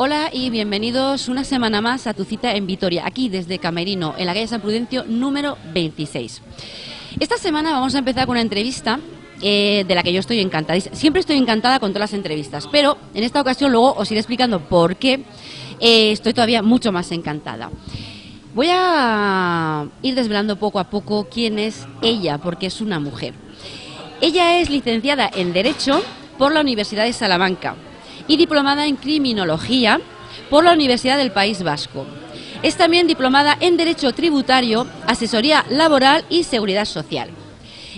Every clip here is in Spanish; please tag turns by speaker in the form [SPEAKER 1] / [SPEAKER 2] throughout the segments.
[SPEAKER 1] Hola y bienvenidos una semana más a tu cita en Vitoria, aquí desde Camerino, en la calle San Prudencio número 26. Esta semana vamos a empezar con una entrevista de la que yo estoy encantada. Siempre estoy encantada con todas las entrevistas, pero en esta ocasión luego os iré explicando por qué estoy todavía mucho más encantada. Voy a ir desvelando poco a poco quién es ella, porque es una mujer. Ella es licenciada en Derecho por la Universidad de Salamanca y diplomada en Criminología por la Universidad del País Vasco. Es también diplomada en Derecho Tributario, Asesoría Laboral y Seguridad Social.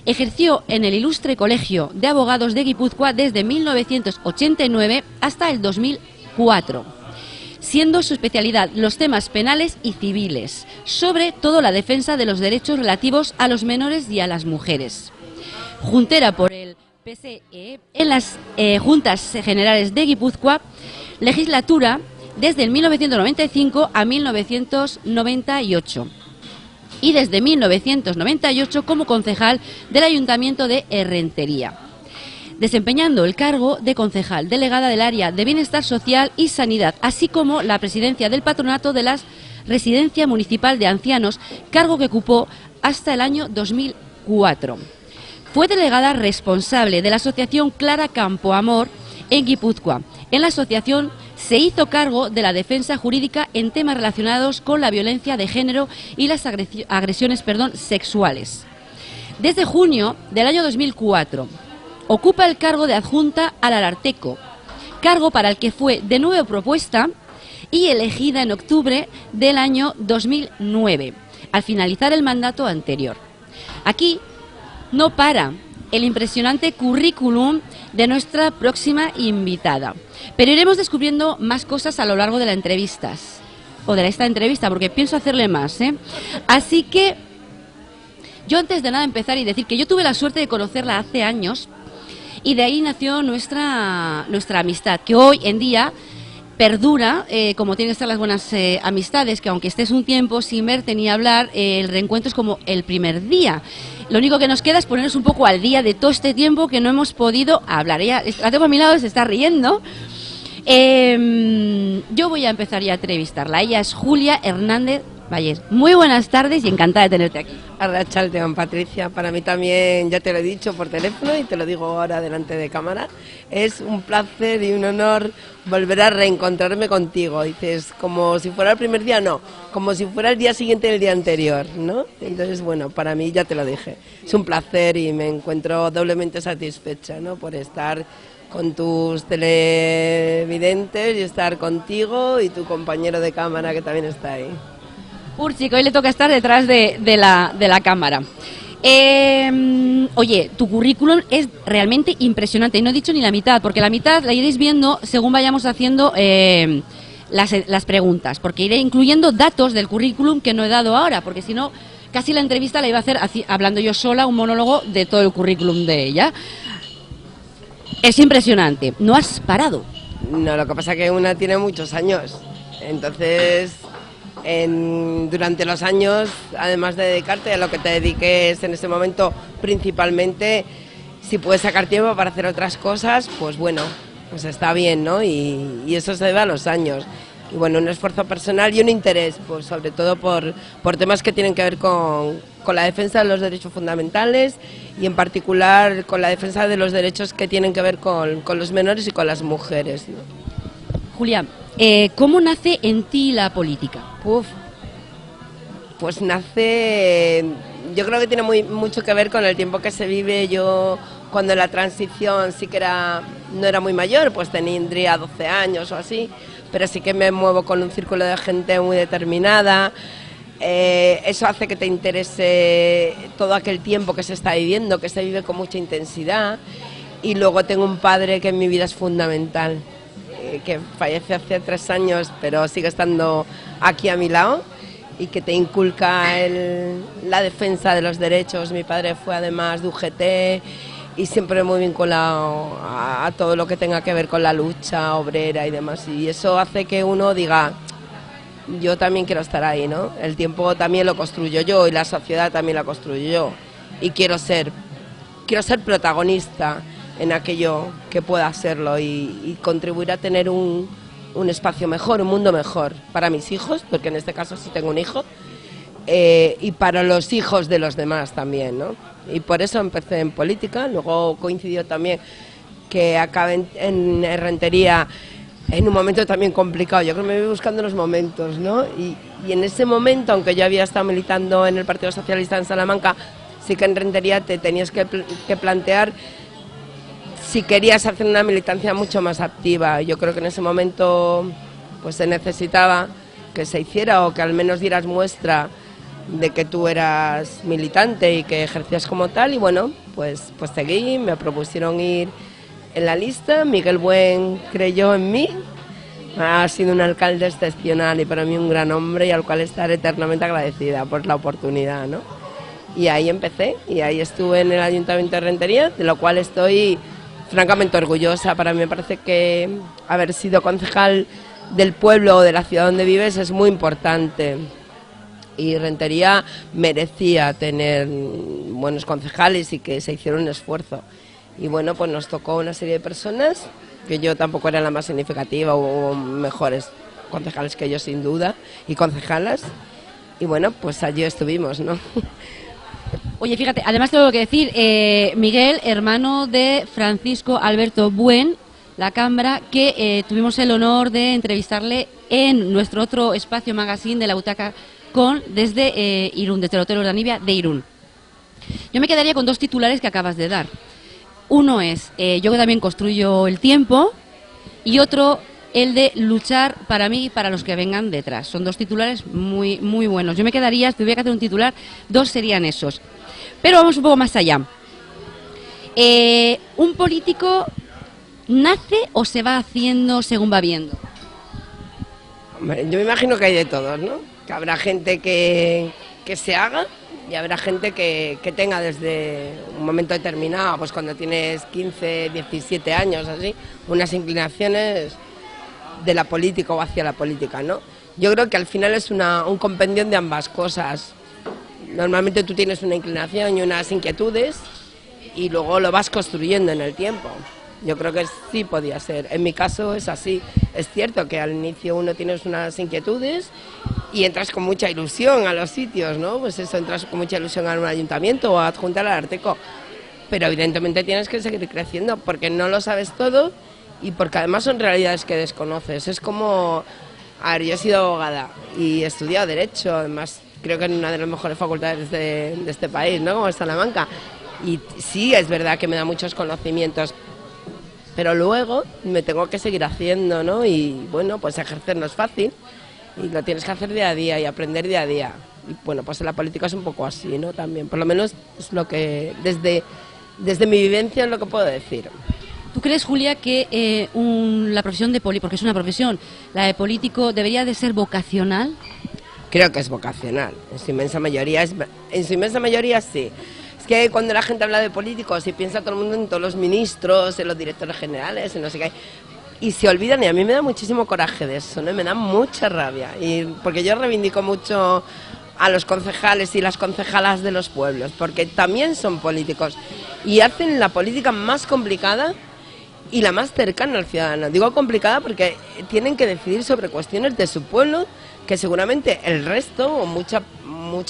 [SPEAKER 1] Ejerció en el Ilustre Colegio de Abogados de Guipúzcoa desde 1989 hasta el 2004, siendo su especialidad los temas penales y civiles, sobre todo la defensa de los derechos relativos a los menores y a las mujeres. Juntera por el PSE en las Juntas Generales de Guipúzcoa, legislatura desde el 1995 a 1998 y desde 1998 como concejal del Ayuntamiento de Errentería, desempeñando el cargo de concejal delegada del área de Bienestar Social y Sanidad, así como la presidencia del patronato de la Residencia Municipal de Ancianos, cargo que ocupó hasta el año 2004. Fue delegada responsable de la asociación Clara Campoamor en Guipúzcoa. En la asociación se hizo cargo de la defensa jurídica en temas relacionados con la violencia de género y las agresiones sexuales. Desde junio del año 2004 ocupa el cargo de adjunta al Ararteko, cargo para el que fue de nuevo propuesta y elegida en octubre del año 2009, al finalizar el mandato anterior. Aquí no para el impresionante currículum de nuestra próxima invitada, pero iremos descubriendo más cosas a lo largo de las entrevistas, o de esta entrevista, porque pienso hacerle más, Así que yo antes de nada empezar y decir que yo tuve la suerte de conocerla hace años y de ahí nació nuestra amistad, que hoy en día perdura, como tienen que estar las buenas amistades, que aunque estés un tiempo sin verte ni hablar, el reencuentro es como el primer día. Lo único que nos queda es ponernos un poco al día de todo este tiempo que no hemos podido hablar. Ella la tengo a mi lado, se está riendo. Yo voy a empezar ya a entrevistarla. Ella es Julia Hernández Vallés. Muy buenas tardes y encantada de tenerte aquí.
[SPEAKER 2] Arratsaldeon, Patricia. Para mí también, ya te lo he dicho por teléfono y te lo digo ahora delante de cámara, es un placer y un honor volver a reencontrarme contigo. Dices, como si fuera el primer día, no, como si fuera el día siguiente del día anterior, ¿no? Entonces, bueno, para mí, ya te lo dije, es un placer y me encuentro doblemente satisfecha, ¿no?, por estar con tus televidentes y estar contigo y tu compañero de cámara que también está ahí.
[SPEAKER 1] Urchi, que hoy le toca estar detrás de la cámara. Oye, tu currículum es realmente impresionante y no he dicho ni la mitad, porque la mitad la iréis viendo según vayamos haciendo las preguntas, porque iré incluyendo datos del currículum que no he dado ahora, porque si no, casi la entrevista la iba a hacer hablando yo sola, un monólogo de todo el currículum de ella. Es impresionante, no has parado.
[SPEAKER 2] No, lo que pasa es que una tiene muchos años, entonces durante los años, además de dedicarte a lo que te dediques en ese momento principalmente, si puedes sacar tiempo para hacer otras cosas, pues bueno, pues está bien, ¿no? Y eso se debe a los años. Y bueno, un esfuerzo personal y un interés, pues sobre todo por temas que tienen que ver con la defensa de los derechos fundamentales y en particular con la defensa de los derechos que tienen que ver con los menores y con las mujeres, ¿no?
[SPEAKER 1] Julia, ¿cómo nace en ti la política?
[SPEAKER 2] Pues nace, yo creo que tiene mucho que ver con el tiempo que se vive. Yo cuando la transición sí que no era muy mayor, pues tendría 12 años o así, pero sí que me muevo con un círculo de gente muy determinada. Eso hace que te interese todo aquel tiempo que se está viviendo, que se vive con mucha intensidad. Y luego tengo un padre que en mi vida es fundamental, que fallece hace 3 años, pero sigue estando aquí a mi lado y que te inculca la defensa de los derechos. Mi padre fue además de UGT y siempre muy vinculado a todo lo que tenga que ver con la lucha obrera y demás. Y eso hace que uno diga, yo también quiero estar ahí, ¿no? El tiempo también lo construyo yo y la sociedad también la construyo yo. Y quiero ser protagonista en aquello que pueda serlo y contribuir a tener un un espacio mejor, un mundo mejor para mis hijos, porque en este caso sí tengo un hijo, y para los hijos de los demás también, ¿no? Y por eso empecé en política. Luego coincidió también que acabé en Rentería en un momento también complicado. Yo creo que me voy buscando los momentos, ¿no? Y en ese momento, aunque yo había estado militando en el Partido Socialista en Salamanca, sí que en Rentería te tenías que plantear si querías hacer una militancia mucho más activa. Yo creo que en ese momento pues se necesitaba que se hiciera, o que al menos dieras muestra de que tú eras militante y que ejercías como tal. Y bueno, pues seguí, me propusieron ir en la lista. Miguel Buen creyó en mí, ha sido un alcalde excepcional y para mí un gran hombre, y al cual estaré eternamente agradecida por la oportunidad, ¿no? Y ahí empecé, y ahí estuve en el Ayuntamiento de Rentería, de lo cual estoy francamente orgullosa. Para mí me parece que haber sido concejal del pueblo o de la ciudad donde vives es muy importante, y Rentería merecía tener buenos concejales y que se hiciera un esfuerzo. Y bueno, pues nos tocó una serie de personas, que yo tampoco era la más significativa, hubo mejores concejales que yo sin duda, y concejalas, y bueno, pues allí estuvimos, ¿no?
[SPEAKER 1] Oye, fíjate, además tengo que decir, Miguel, hermano de Francisco Alberto Buen, la Cambra, que tuvimos el honor de entrevistarle en nuestro otro espacio magazine de la Butaca desde Irún, desde el Hotel Urdanibia de Irún. Yo me quedaría con dos titulares que acabas de dar. Uno es, yo que también construyo el tiempo, y otro, el de luchar para mí y para los que vengan detrás. Son dos titulares muy, muy buenos. Yo me quedaría, si tuviera que hacer un titular, dos serían esos. Pero vamos un poco más allá. ¿Un político nace o se va haciendo según va viendo?
[SPEAKER 2] Hombre, yo me imagino que hay de todos, ¿no? Que habrá gente que se haga, y habrá gente que tenga desde un momento determinado, pues cuando tienes 15, 17 años, así, unas inclinaciones de la política o hacia la política, ¿no? Yo creo que al final es un compendio de ambas cosas. Normalmente tú tienes una inclinación y unas inquietudes, y luego lo vas construyendo en el tiempo. Yo creo que sí podía ser. En mi caso es así. Es cierto que al inicio uno tienes unas inquietudes y entras con mucha ilusión a los sitios, ¿no? Pues eso, entras con mucha ilusión a un ayuntamiento o a adjuntar al Arteco. Pero evidentemente tienes que seguir creciendo, porque no lo sabes todo y porque además son realidades que desconoces. Es como... A ver, yo he sido abogada y he estudiado Derecho, además creo que en una de las mejores facultades de este país, ¿no? Como es Salamanca. Y sí, es verdad que me da muchos conocimientos, pero luego me tengo que seguir haciendo, ¿no? Y bueno, pues ejercer no es fácil, y lo tienes que hacer día a día y aprender día a día. Y bueno, pues en la política es un poco así, ¿no? También, por lo menos es lo que, desde mi vivencia, es lo que puedo decir.
[SPEAKER 1] ¿Tú crees, Julia, que la profesión de político, porque es una profesión, la de político, debería de ser vocacional?
[SPEAKER 2] Creo que es vocacional, en su inmensa mayoría sí. Es que cuando la gente habla de políticos y piensa todo el mundo en todos los ministros, en los directores generales, en no sé qué, y se olvidan, y a mí me da muchísimo coraje de eso, ¿no? Me da mucha rabia, y porque yo reivindico mucho a los concejales y las concejalas de los pueblos, porque también son políticos y hacen la política más complicada y la más cercana al ciudadano. Digo complicada porque tienen que decidir sobre cuestiones de su pueblo, que seguramente el resto, o mucha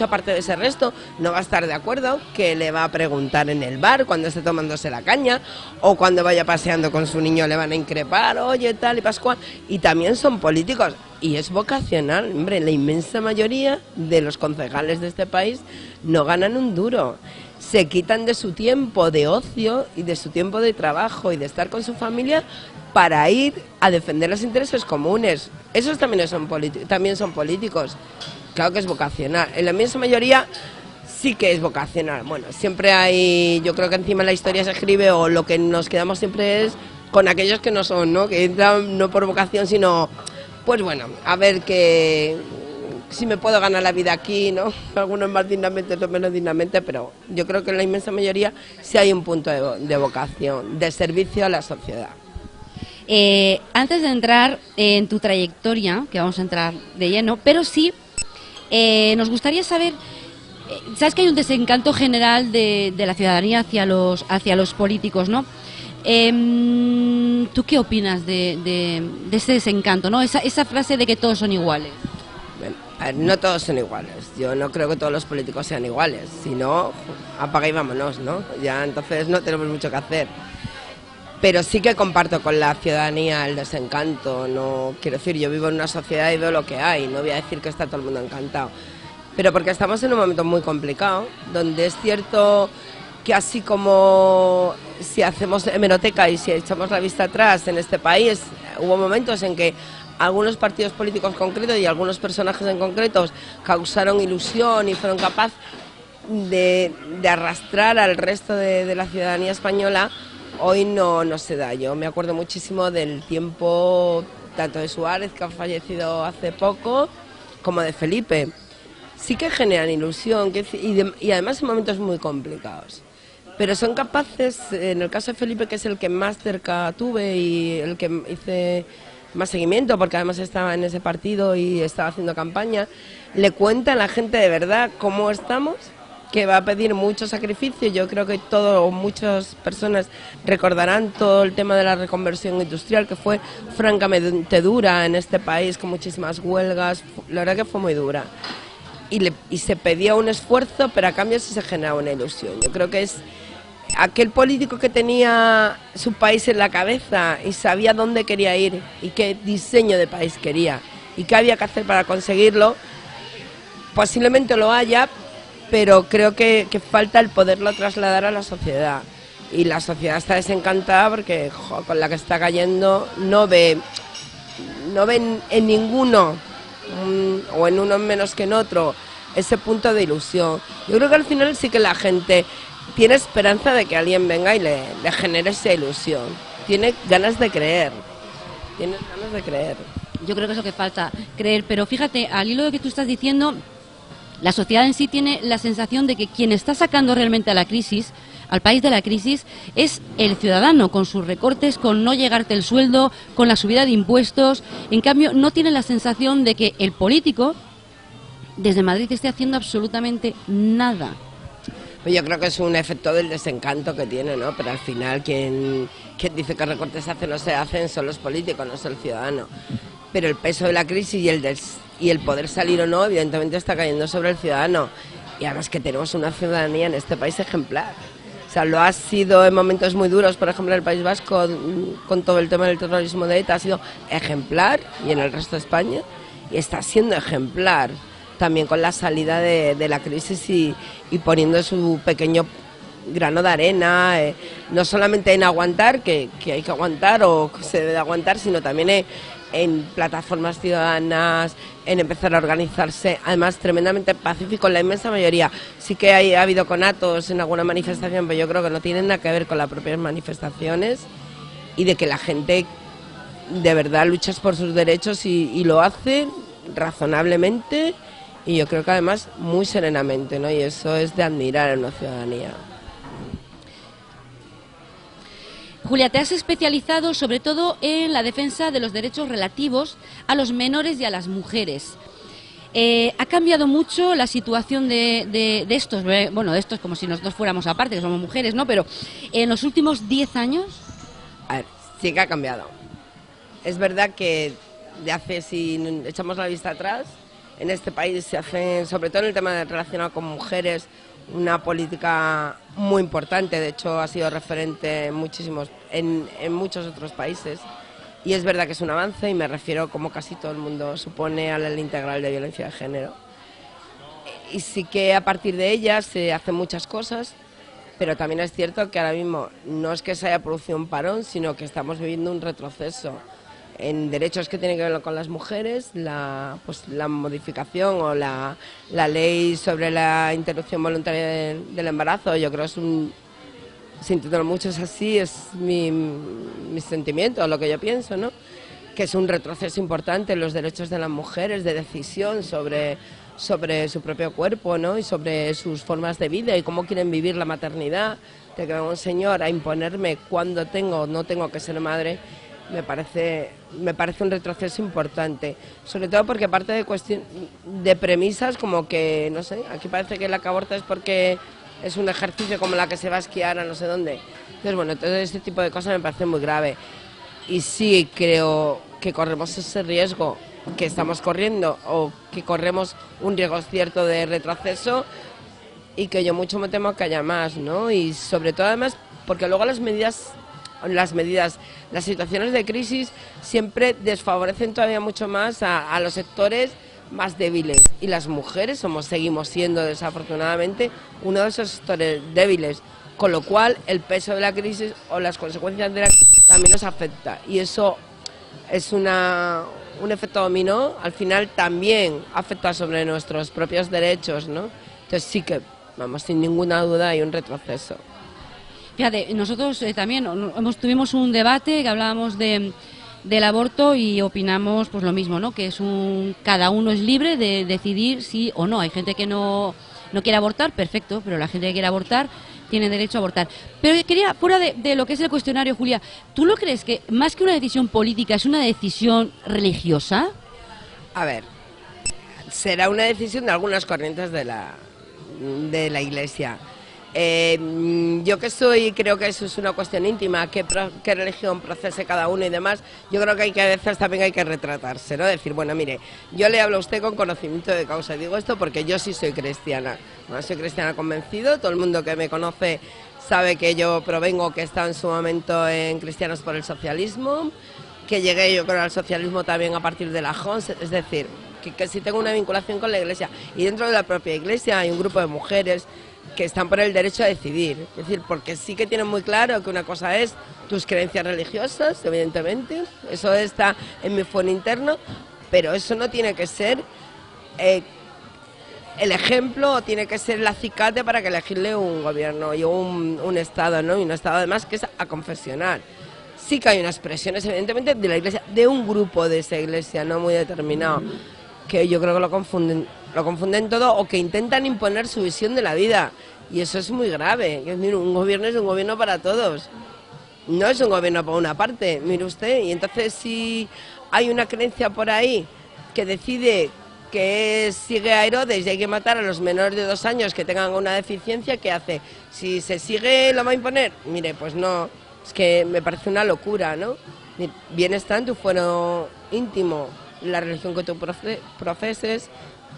[SPEAKER 2] parte de ese resto, no va a estar de acuerdo, que le va a preguntar en el bar cuando esté tomándose la caña, o cuando vaya paseando con su niño le van a increpar, oye, tal y pascual. Y también son políticos, y es vocacional. Hombre, la inmensa mayoría de los concejales de este país no ganan un duro. Se quitan de su tiempo de ocio y de su tiempo de trabajo y de estar con su familia para ir a defender los intereses comunes. Esos también son políticos. Claro que es vocacional. En la inmensa mayoría sí que es vocacional. Bueno, siempre hay, yo creo que encima la historia se escribe, o lo que nos quedamos siempre es con aquellos que no son, ¿no? Que entran no por vocación, sino, pues bueno, a ver si me puedo ganar la vida aquí, ¿no? Algunos más dignamente, otros menos dignamente, pero yo creo que en la inmensa mayoría sí hay un punto de vocación, de servicio a la sociedad.
[SPEAKER 1] Antes de entrar en tu trayectoria, que vamos a entrar de lleno, pero sí, nos gustaría saber, sabes que hay un desencanto general de la ciudadanía hacia los políticos, ¿no? ¿tú qué opinas de ese desencanto, ¿no? Esa frase de que todos son iguales.
[SPEAKER 2] Bueno, a ver, no todos son iguales. Yo no creo que todos los políticos sean iguales. Si no, apaga y vámonos, ¿no? Ya entonces no tenemos mucho que hacer. Pero sí que comparto con la ciudadanía el desencanto. No quiero decir, yo vivo en una sociedad y veo lo que hay. No voy a decir que está todo el mundo encantado. Pero porque estamos en un momento muy complicado, donde es cierto que así como si hacemos hemeroteca y si echamos la vista atrás en este país, hubo momentos en que algunos partidos políticos concretos y algunos personajes en concretos causaron ilusión y fueron capaces de arrastrar al resto de la ciudadanía española. Hoy no se da. Yo me acuerdo muchísimo del tiempo tanto de Suárez, que ha fallecido hace poco, como de Felipe. Sí que generan ilusión y además en momentos muy complicados. Pero son capaces, en el caso de Felipe, que es el que más cerca tuve y el que hice más seguimiento, porque además estaba en ese partido y estaba haciendo campaña, le cuenta a la gente de verdad cómo estamos, que va a pedir mucho sacrificio. Yo creo que muchas personas recordarán todo el tema de la reconversión industrial, que fue francamente dura en este país, con muchísimas huelgas. La verdad que fue muy dura. Y se pedía un esfuerzo, pero a cambio sí se generaba una ilusión. Yo creo que es aquel político que tenía su país en la cabeza y sabía dónde quería ir y qué diseño de país quería y qué había que hacer para conseguirlo. Posiblemente lo haya, pero creo que falta el poderlo trasladar a la sociedad. Y la sociedad está desencantada porque con la que está cayendo no ve en ninguno, o en uno menos que en otro, ese punto de ilusión. Yo creo que al final sí que la gente tiene esperanza de que alguien venga y le genere esa ilusión. Tiene ganas de creer.
[SPEAKER 1] Yo creo que es lo que falta, creer. Pero fíjate, al hilo de que tú estás diciendo, la sociedad en sí tiene la sensación de que quien está sacando realmente a la crisis, al país de la crisis, es el ciudadano, con sus recortes, con no llegarte el sueldo, con la subida de impuestos. En cambio, no tiene la sensación de que el político desde Madrid esté haciendo absolutamente nada.
[SPEAKER 2] Pues yo creo que es un efecto del desencanto que tiene, ¿no? Pero al final quien dice que recortes se hacen o no se hacen son los políticos, no es el ciudadano. Pero el peso de la crisis y el poder salir o no, evidentemente está cayendo sobre el ciudadano. Y además que tenemos una ciudadanía en este país ejemplar. O sea, lo ha sido en momentos muy duros, por ejemplo, en el País Vasco, con todo el tema del terrorismo de ETA, ha sido ejemplar, y en el resto de España, y está siendo ejemplar también con la salida de la crisis y poniendo su pequeño grano de arena, no solamente en aguantar, que hay que aguantar o que se debe de aguantar, sino también en plataformas ciudadanas, en empezar a organizarse, además tremendamente pacífico en la inmensa mayoría. Sí que ha habido conatos en alguna manifestación, pero yo creo que no tienen nada que ver con las propias manifestaciones y de que la gente de verdad lucha por sus derechos y lo hace razonablemente y yo creo que además muy serenamente, ¿no? Y eso es de admirar en una ciudadanía.
[SPEAKER 1] Julia, te has especializado sobre todo en la defensa de los derechos relativos a los menores y a las mujeres. ¿Ha cambiado mucho la situación de estos, bueno, de estos como si nosotros fuéramos aparte, que somos mujeres, ¿no? Pero en los últimos 10 años...
[SPEAKER 2] A ver, sí que ha cambiado. Es verdad que si echamos la vista atrás, en este país se hace, sobre todo en el tema relacionado con mujeres, una política muy importante. De hecho ha sido referente en muchos otros países y es verdad que es un avance, y me refiero, como casi todo el mundo supone, a la ley integral de violencia de género, y sí que a partir de ella se hacen muchas cosas, pero también es cierto que ahora mismo no es que se haya producido un parón, sino que estamos viviendo un retroceso en derechos que tienen que ver con las mujeres. La modificación o la ley sobre la interrupción voluntaria del embarazo, yo creo sintiéndolo mucho es así, es mi sentimiento, lo que yo pienso, ¿no? Que es un retroceso importante en los derechos de las mujeres de decisión sobre su propio cuerpo, ¿no? Y sobre sus formas de vida y cómo quieren vivir la maternidad. De que venga un señor a imponerme cuándo tengo o no tengo que ser madre, me parece un retroceso importante, sobre todo porque parte de premisas como que, no sé, aquí parece que la que aborta es porque es un ejercicio como la que se va a esquiar a no sé dónde. Entonces, bueno, todo este tipo de cosas me parece muy grave. y sí creo que corremos ese riesgo que estamos corriendo o que corremos un riesgo cierto de retroceso y que yo mucho me temo que haya más, ¿no? Y sobre todo además porque luego las situaciones de crisis siempre desfavorecen todavía mucho más a los sectores más débiles y las mujeres seguimos siendo desafortunadamente uno de esos sectores débiles, con lo cual el peso de la crisis o las consecuencias de la crisis también nos afecta y eso es un efecto dominó, al final también afecta sobre nuestros propios derechos, ¿no? Entonces sí que, vamos, sin ninguna duda hay un retroceso.
[SPEAKER 1] Fíjate, nosotros también tuvimos un debate que hablábamos del aborto y opinamos pues lo mismo, ¿no? Que cada uno es libre de decidir sí o no. Hay gente que no quiere abortar, perfecto, pero la gente que quiere abortar tiene derecho a abortar. Pero quería, fuera de lo que es el cuestionario, Julia, ¿tú lo crees que más que una decisión política es una decisión religiosa?
[SPEAKER 2] A ver, será una decisión de algunas corrientes de la Iglesia. Yo creo que eso es una cuestión íntima, qué religión procese cada uno y demás. Yo creo que a veces también hay que retratarse, ¿no? Decir, bueno, mire, yo le hablo a usted con conocimiento de causa, digo esto porque yo sí soy cristiana, bueno, soy cristiana convencido, todo el mundo que me conoce sabe que yo provengo, que he estado en su momento en Cristianos por el Socialismo, que llegué yo creo al socialismo también a partir de la JONS, es decir, que sí tengo una vinculación con la Iglesia y dentro de la propia Iglesia hay un grupo de mujeres que están por el derecho a decidir, es decir, porque sí que tienen muy claro que una cosa es tus creencias religiosas, evidentemente, eso está en mi fuero interno, pero eso no tiene que ser el ejemplo o tiene que ser el acicate para que elegirle un gobierno y un Estado, ¿no? Y un Estado además que es aconfesional. Sí que hay unas presiones, evidentemente, de la Iglesia, de un grupo de esa Iglesia, no muy determinado, que yo creo que lo confunden todo o que intentan imponer su visión de la vida y eso es muy grave. Un gobierno es un gobierno para todos, no es un gobierno para una parte, mire usted, y entonces si hay una creencia por ahí que decide que sigue a Herodes y hay que matar a los menores de 2 años que tengan una deficiencia, ¿qué hace? Si se sigue, ¿lo va a imponer? Mire, pues no, es que me parece una locura, ¿no? Bien está en tu fuero íntimo la religión que tú profeses,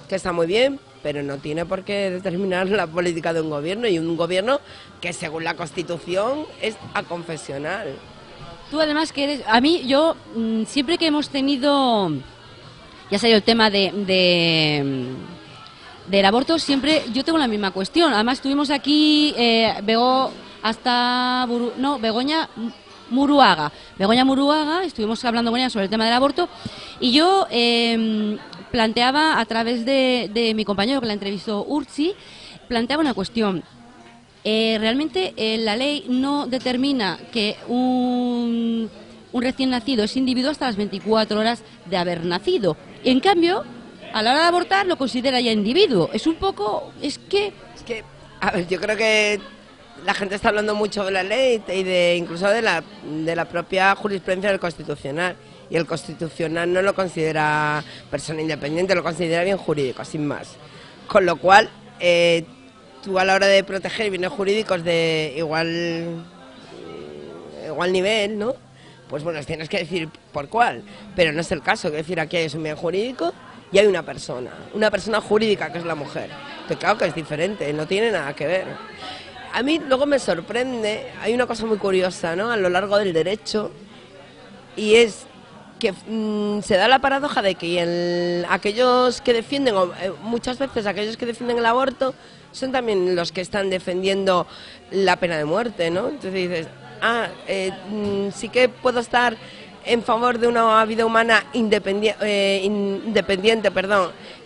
[SPEAKER 2] que está muy bien, pero no tiene por qué determinar la política de un gobierno y un gobierno que según la Constitución es aconfesional.
[SPEAKER 1] Tú además que eres, a mí yo siempre que hemos tenido, ya salió el tema del aborto, siempre yo tengo la misma cuestión. Además tuvimos aquí Begoña Muruaga, estuvimos hablando con ella sobre el tema del aborto y yo planteaba a través de mi compañero que la entrevistó, Urtzi, planteaba una cuestión. Realmente la ley no determina que un recién nacido es individuo hasta las 24 horas de haber nacido. En cambio, a la hora de abortar lo considera ya individuo. Es un poco... Es que,
[SPEAKER 2] a ver, yo creo que la gente está hablando mucho de la ley y incluso de la propia jurisprudencia del Constitucional. Y el Constitucional no lo considera persona independiente, lo considera bien jurídico, sin más. Con lo cual, tú a la hora de proteger bienes jurídicos de igual nivel, ¿no? Pues bueno, tienes que decir por cuál. Pero no es el caso, es decir, aquí hay un bien jurídico y hay una persona jurídica que es la mujer. Entonces, claro que es diferente, no tiene nada que ver. A mí luego me sorprende, hay una cosa muy curiosa, ¿no? A lo largo del derecho, y es que se da la paradoja de que aquellos que defienden, muchas veces aquellos que defienden el aborto, son también los que están defendiendo la pena de muerte, ¿no? Entonces dices, sí que puedo estar en favor de una vida humana independiente,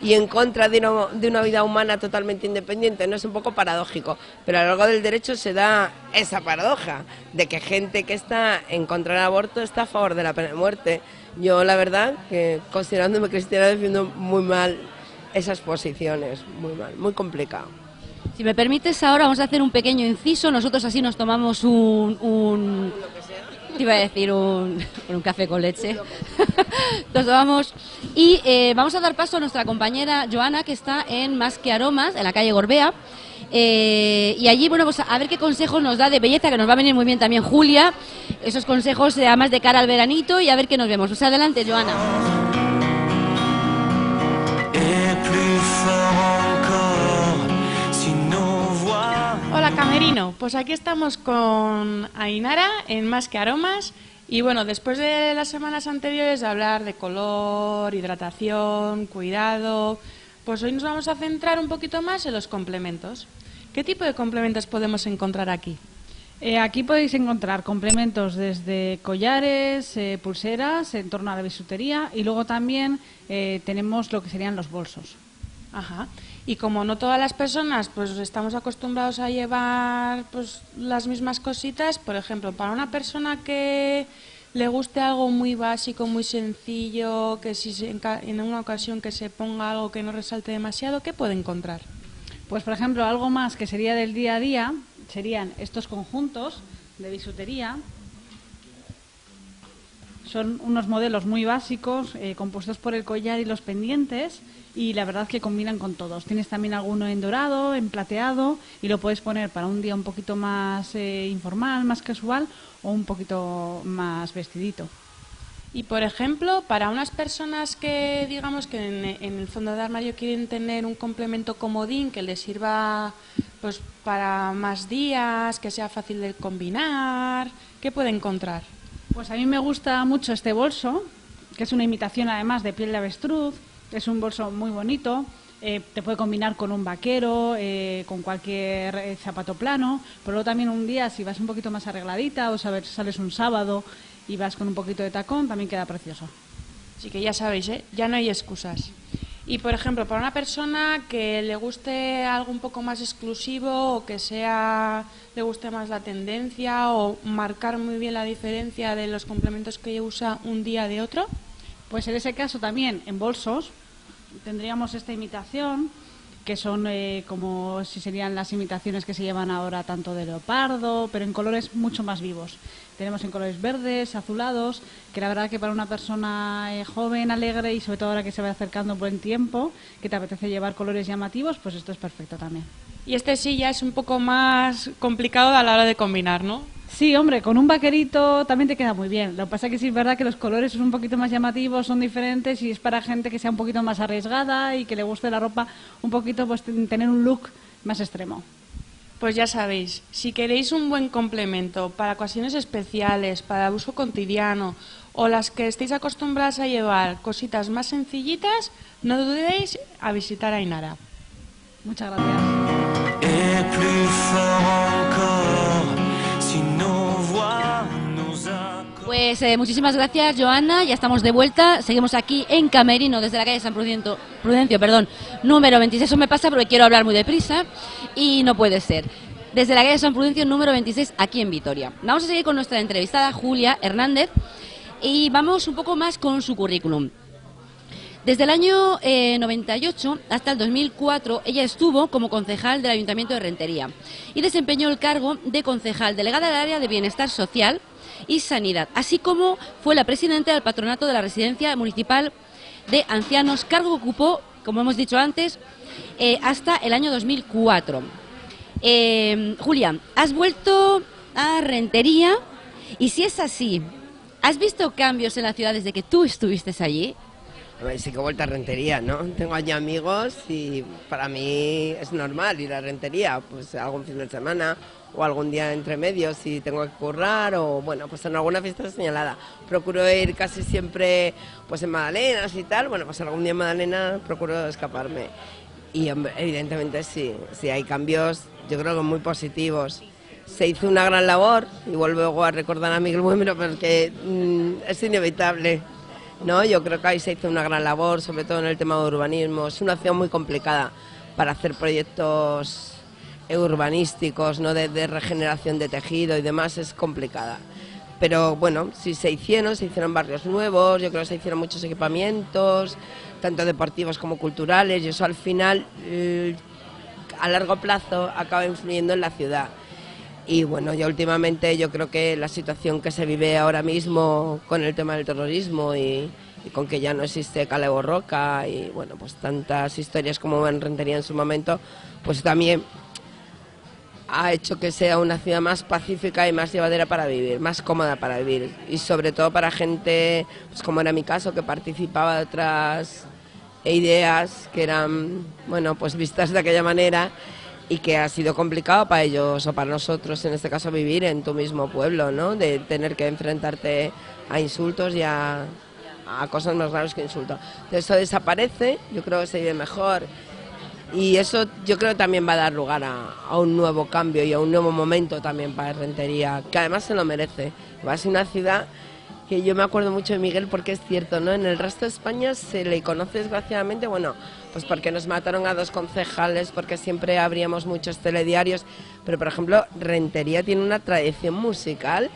[SPEAKER 2] y en contra de una vida humana totalmente independiente, no es un poco paradójico, pero a lo largo del derecho se da esa paradoja de que gente que está en contra del aborto está a favor de la pena de muerte. Yo la verdad que considerándome cristiana defiendo muy mal esas posiciones, muy mal, muy complicado.
[SPEAKER 1] Si me permites ahora vamos a hacer un pequeño inciso, nosotros así nos tomamos un café con leche. Nos tomamos y vamos a dar paso a nuestra compañera Joana, que está en Más que Aromas, en la calle Gorbea, Y allí, bueno, pues a ver qué consejos nos da de belleza, que nos va a venir muy bien también Julia, esos consejos además de cara al veranito, y a ver qué nos vemos. Pues adelante, Joana.
[SPEAKER 3] Hola Camerino, pues aquí estamos con Ainara en Más que Aromas y bueno, después de las semanas anteriores de hablar de color, hidratación, cuidado, pues hoy nos vamos a centrar un poquito más en los complementos. ¿Qué tipo de complementos podemos encontrar aquí?
[SPEAKER 4] Aquí podéis encontrar complementos desde collares, pulseras, en torno a la bisutería y luego también tenemos lo que serían los bolsos.
[SPEAKER 3] Ajá. Y como no todas las personas pues estamos acostumbrados a llevar pues las mismas cositas, por ejemplo, para una persona que le guste algo muy básico, muy sencillo, que si en una ocasión que se ponga algo que no resalte demasiado, ¿qué puede encontrar?
[SPEAKER 4] Pues por ejemplo, algo más que sería del día a día serían estos conjuntos de bisutería. Son unos modelos muy básicos, compuestos por el collar y los pendientes, y la verdad que combinan con todos. Tienes también alguno en dorado, en plateado, y lo puedes poner para un día un poquito más informal, más casual, o un poquito más vestidito.
[SPEAKER 3] Y por ejemplo, para unas personas que digamos que en el fondo de armario quieren tener un complemento comodín que les sirva pues para más días, que sea fácil de combinar, ¿qué puede encontrar?
[SPEAKER 4] Pues a mí me gusta mucho este bolso, que es una imitación además de piel de avestruz. Es un bolso muy bonito, te puede combinar con un vaquero, con cualquier zapato plano, pero luego también un día si vas un poquito más arregladita o sales un sábado y vas con un poquito de tacón, también queda precioso.
[SPEAKER 3] Así que ya sabéis, ya no hay excusas. Y por ejemplo, para una persona que le guste algo un poco más exclusivo o que le guste más la tendencia o marcar muy bien la diferencia de los complementos que usa un día de otro.
[SPEAKER 4] Pues en ese caso también en bolsos tendríamos esta imitación, que son como si serían las imitaciones que se llevan ahora tanto de leopardo, pero en colores mucho más vivos. Tenemos en colores verdes, azulados, que la verdad que para una persona joven, alegre y sobre todo ahora que se va acercando buen tiempo, que te apetece llevar colores llamativos, pues esto es perfecto también.
[SPEAKER 3] Y este sí ya es un poco más complicado a la hora de combinar, ¿no?
[SPEAKER 4] Sí, hombre, con un vaquerito también te queda muy bien. Lo que pasa es que sí es verdad que los colores son un poquito más llamativos, son diferentes y es para gente que sea un poquito más arriesgada y que le guste la ropa un poquito, pues tener un look más extremo.
[SPEAKER 3] Pues ya sabéis, si queréis un buen complemento para ocasiones especiales, para uso cotidiano o las que estéis acostumbradas a llevar cositas más sencillitas, no dudéis a visitar a Ainara.
[SPEAKER 4] Muchas gracias.
[SPEAKER 1] Pues muchísimas gracias, Joana. Ya estamos de vuelta. Seguimos aquí en Camerino, desde la calle San Prudencio, número 26. Eso me pasa porque quiero hablar muy deprisa y no puede ser. Desde la calle San Prudencio, número 26, aquí en Vitoria. Vamos a seguir con nuestra entrevistada, Julia Hernández, y vamos un poco más con su currículum. Desde el año 98 hasta el 2004, ella estuvo como concejal del Ayuntamiento de Rentería y desempeñó el cargo de concejal delegada del área de Bienestar Social y Sanidad, así como fue la presidenta del patronato de la Residencia Municipal de Ancianos, cargo que ocupó, como hemos dicho antes, hasta el año 2004. Julia, has vuelto a Rentería y si es así, ¿has visto cambios en la ciudad desde que tú estuviste allí?
[SPEAKER 2] Sí que he vuelto a Rentería, ¿no? Tengo allí amigos y para mí es normal ir a Rentería, pues algún fin de semana o algún día entre medios si tengo que currar o bueno, pues en alguna fiesta señalada. Procuro ir casi siempre pues en Magdalenas y tal, bueno, pues algún día en Magdalena procuro escaparme. Y hombre, evidentemente sí hay cambios, yo creo que muy positivos. Se hizo una gran labor y vuelvo a recordar a Miguel Buemero porque es inevitable. No, yo creo que ahí se hizo una gran labor, sobre todo en el tema de urbanismo. Es una ciudad muy complicada para hacer proyectos urbanísticos, ¿no? de regeneración de tejido y demás, es complicada. Pero bueno, sí se hicieron barrios nuevos, yo creo que se hicieron muchos equipamientos, tanto deportivos como culturales, y eso al final, a largo plazo, acaba influyendo en la ciudad. Y bueno, ya últimamente yo creo que la situación que se vive ahora mismo con el tema del terrorismo y con que ya no existe Kale Borroka y bueno, pues tantas historias como en Rentería en su momento, pues también ha hecho que sea una ciudad más pacífica y más llevadera para vivir, más cómoda para vivir, y sobre todo para gente, pues como era mi caso, que participaba de otras ideas que eran, bueno, pues vistas de aquella manera, y que ha sido complicado para ellos o para nosotros, en este caso, vivir en tu mismo pueblo, ¿no? De tener que enfrentarte a insultos y a cosas más graves que insultos. Entonces, eso desaparece, yo creo que se vive mejor, y eso yo creo que también va a dar lugar a un nuevo cambio y a un nuevo momento también para Rentería, que además se lo merece. Va a ser una ciudad que yo me acuerdo mucho de Miguel, porque es cierto, ¿no? En el resto de España se le conoce desgraciadamente, bueno, pues porque nos mataron a 2 concejales, porque siempre abríamos muchos telediarios, pero por ejemplo Rentería tiene una tradición musical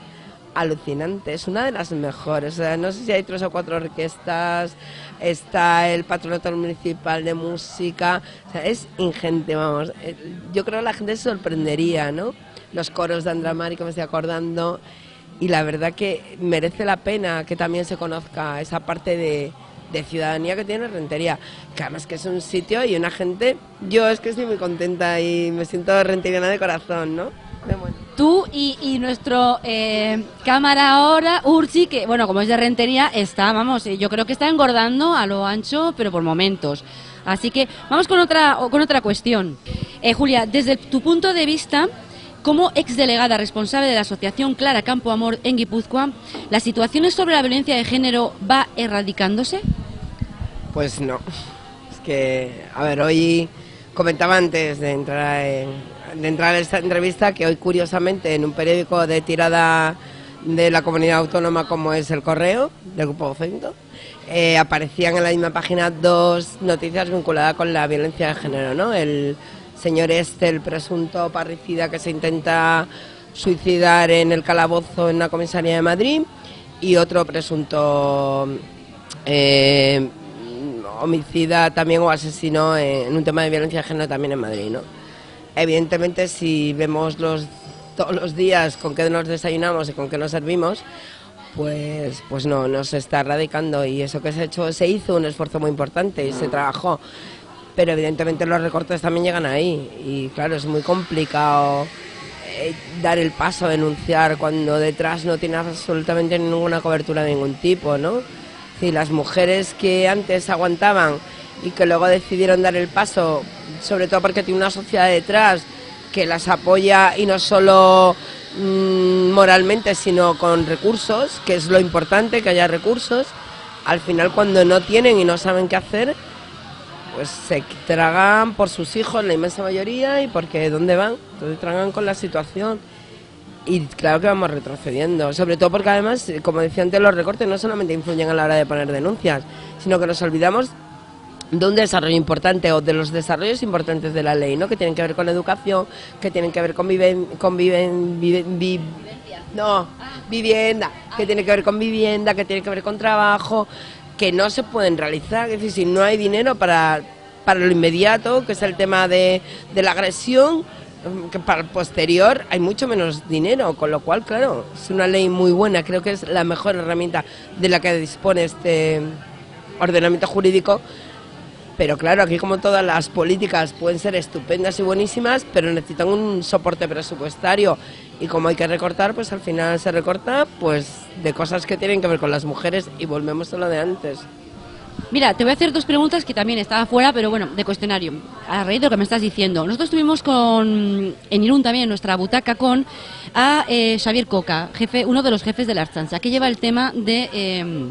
[SPEAKER 2] alucinante, es una de las mejores. O sea, no sé si hay 3 o 4 orquestas, está el Patronato Municipal de Música, o sea, es ingente, vamos. Yo creo que la gente se sorprendería, ¿no? Los coros de Andramari, que me estoy acordando, y la verdad que merece la pena que también se conozca esa parte de ciudadanía que tiene Rentería, que además que es un sitio y una gente, yo es que estoy muy contenta y me siento renteriana de corazón, ¿no? Bueno.
[SPEAKER 1] Tú y nuestro cámara ahora, Urchi, que bueno, como es de Rentería, está, vamos, yo creo que está engordando a lo ancho, pero por momentos. Así que vamos con otra cuestión. Julia, desde tu punto de vista, como exdelegada responsable de la asociación Clara Campo Amor en Guipúzcoa, ¿las situaciones sobre la violencia de género va erradicándose?
[SPEAKER 2] Pues no. Es que, a ver, hoy comentaba antes de entrar a esta entrevista que hoy, curiosamente, en un periódico de tirada de la comunidad autónoma como es El Correo, del Grupo Vocento, aparecían en la misma página 2 noticias vinculadas con la violencia de género, ¿no? El señor el presunto parricida que se intenta suicidar en el calabozo en la comisaría de Madrid, y otro presunto homicida también o asesino en un tema de violencia de género también en Madrid, ¿no? Evidentemente, si vemos todos los días con qué nos desayunamos y con qué nos servimos, pues no se está erradicando, y eso que se hizo un esfuerzo muy importante y se trabajó, pero evidentemente los recortes también llegan ahí, y claro, es muy complicado dar el paso a denunciar cuando detrás no tiene absolutamente ninguna cobertura de ningún tipo, ¿no? Sí, las mujeres que antes aguantaban y que luego decidieron dar el paso, sobre todo porque tiene una sociedad detrás que las apoya, y no solo moralmente, sino con recursos, que es lo importante, que haya recursos, al final cuando no tienen y no saben qué hacer, pues se tragan por sus hijos, la inmensa mayoría, y porque ¿dónde van? Entonces tragan con la situación. Y claro que vamos retrocediendo, sobre todo porque además, como decía antes, los recortes no solamente influyen a la hora de poner denuncias, sino que nos olvidamos de un desarrollo importante, o de los desarrollos importantes de la ley, ¿no? Que tienen que ver con educación, que tienen que ver con vivienda, que tiene que ver con vivienda, que tiene que ver con trabajo, que no se pueden realizar. Es decir, si no hay dinero para lo inmediato, que es el tema de la agresión, que para el posterior hay mucho menos dinero, con lo cual, claro, es una ley muy buena, creo que es la mejor herramienta de la que dispone este ordenamiento jurídico, pero claro, aquí como todas las políticas pueden ser estupendas y buenísimas, pero necesitan un soporte presupuestario, y como hay que recortar, pues al final se recorta pues de cosas que tienen que ver con las mujeres, y volvemos a lo de antes.
[SPEAKER 1] Mira, te voy a hacer 2 preguntas que también estaba fuera, pero bueno, de cuestionario, a raíz de lo que me estás diciendo. Nosotros tuvimos en Irún también, en nuestra butaca, con a Xavier Coca, uno de los jefes de la Ertzaintza, que lleva el tema de...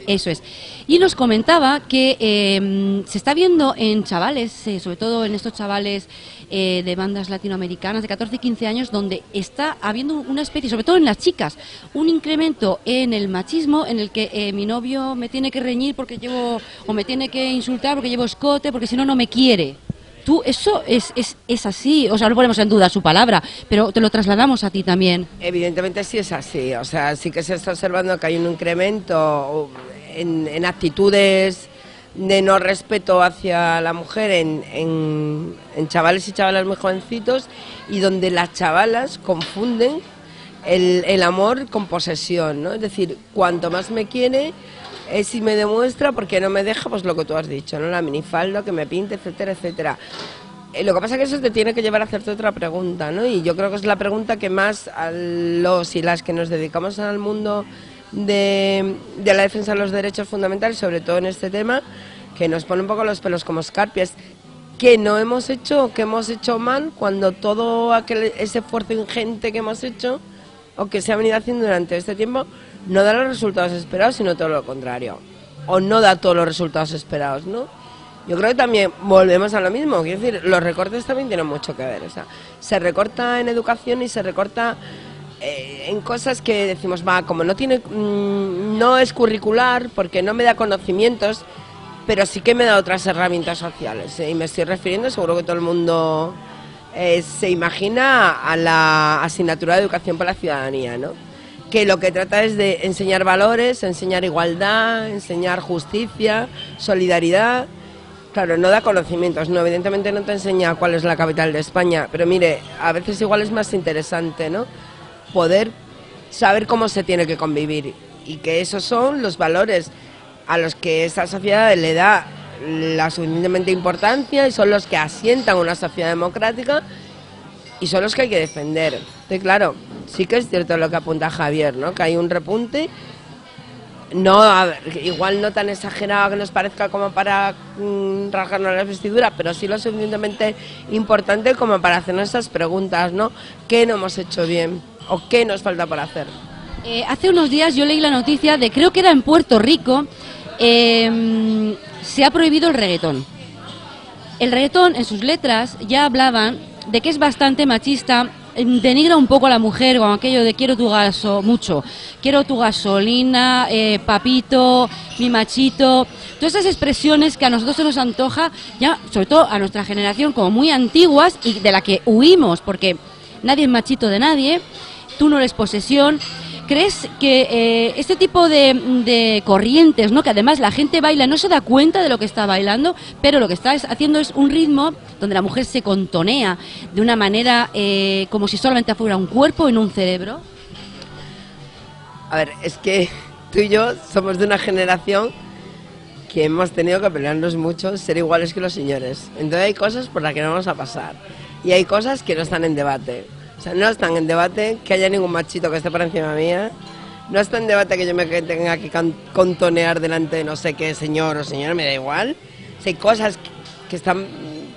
[SPEAKER 1] eso es. Y nos comentaba que se está viendo en chavales, sobre todo en estos chavales de bandas latinoamericanas de 14 y 15 años, donde está habiendo una especie, sobre todo en las chicas, un incremento en el machismo, en el que mi novio me tiene que reñir porque llevo, o me tiene que insultar porque llevo escote, porque si no, no me quiere. ¿Tú eso es así? O sea, no ponemos en duda su palabra, pero te lo trasladamos a ti también.
[SPEAKER 2] Evidentemente sí es así, o sea, sí que se está observando que hay un incremento en actitudes de no respeto hacia la mujer en chavales y chavalas muy jovencitos, y donde las chavalas confunden el amor con posesión, ¿no? Es decir, cuanto más me quiere es si me demuestra, porque no me deja, pues lo que tú has dicho, ¿no? La minifalda, que me pinte, etcétera, etcétera. Lo que pasa es que eso te tiene que llevar a hacerte otra pregunta, ¿no? Y yo creo que es la pregunta que más a los y las que nos dedicamos al mundo de la defensa de los derechos fundamentales, sobre todo en este tema, que nos pone un poco los pelos como escarpias. ¿Qué no hemos hecho, qué hemos hecho mal cuando todo ese esfuerzo ingente que hemos hecho o que se ha venido haciendo durante este tiempo no da los resultados esperados, sino todo lo contrario? O no da todos los resultados esperados, ¿no? Yo creo que también volvemos a lo mismo, quiero decir, los recortes también tienen mucho que ver, o sea, se recorta en educación y se recorta en cosas que decimos, va, como no tiene, no es curricular, porque no me da conocimientos, pero sí que me da otras herramientas sociales, y me estoy refiriendo, seguro que todo el mundo se imagina a la asignatura de educación para la ciudadanía, ¿no? Que lo que trata es de enseñar valores, enseñar igualdad, enseñar justicia, solidaridad. Claro, no da conocimientos, no, evidentemente no te enseña cuál es la capital de España, pero mire, a veces igual es más interesante, ¿no? Poder saber cómo se tiene que convivir y que esos son los valores a los que esta sociedad le da la suficientemente importancia y son los que asientan una sociedad democrática y son los que hay que defender. Entonces, claro, sí que es cierto lo que apunta Javier, ¿no? Que hay un repunte. No, igual no tan exagerado que nos parezca como para rasgarnos la vestidura, pero sí lo suficientemente importante como para hacernos esas preguntas, ¿no? ¿Qué no hemos hecho bien o qué nos falta por hacer?
[SPEAKER 1] Hace unos días yo leí la noticia de, creo que era en Puerto Rico, se ha prohibido el reggaetón. El reggaetón, en sus letras, ya hablaban de que es bastante machista, denigra un poco a la mujer con aquello de quiero tu gaso, mucho, quiero tu gasolina, papito, mi machito, todas esas expresiones que a nosotros se nos antoja, ya sobre todo a nuestra generación, como muy antiguas y de la que huimos, porque nadie es machito de nadie, tú no eres posesión. ¿Crees que este tipo de corrientes, ¿no? Que además la gente baila, no se da cuenta de lo que está bailando, pero lo que está haciendo es un ritmo donde la mujer se contonea de una manera como si solamente fuera un cuerpo y no un cerebro?
[SPEAKER 2] A ver, es que tú y yo somos de una generación que hemos tenido que pelearnos mucho, ser iguales que los señores. Entonces hay cosas por las que no vamos a pasar y hay cosas que no están en debate. O sea, no están en debate que haya ningún machito que esté por encima mía. No está en debate que yo me tenga que contonear delante de no sé qué señor o señora, me da igual. O sea, hay cosas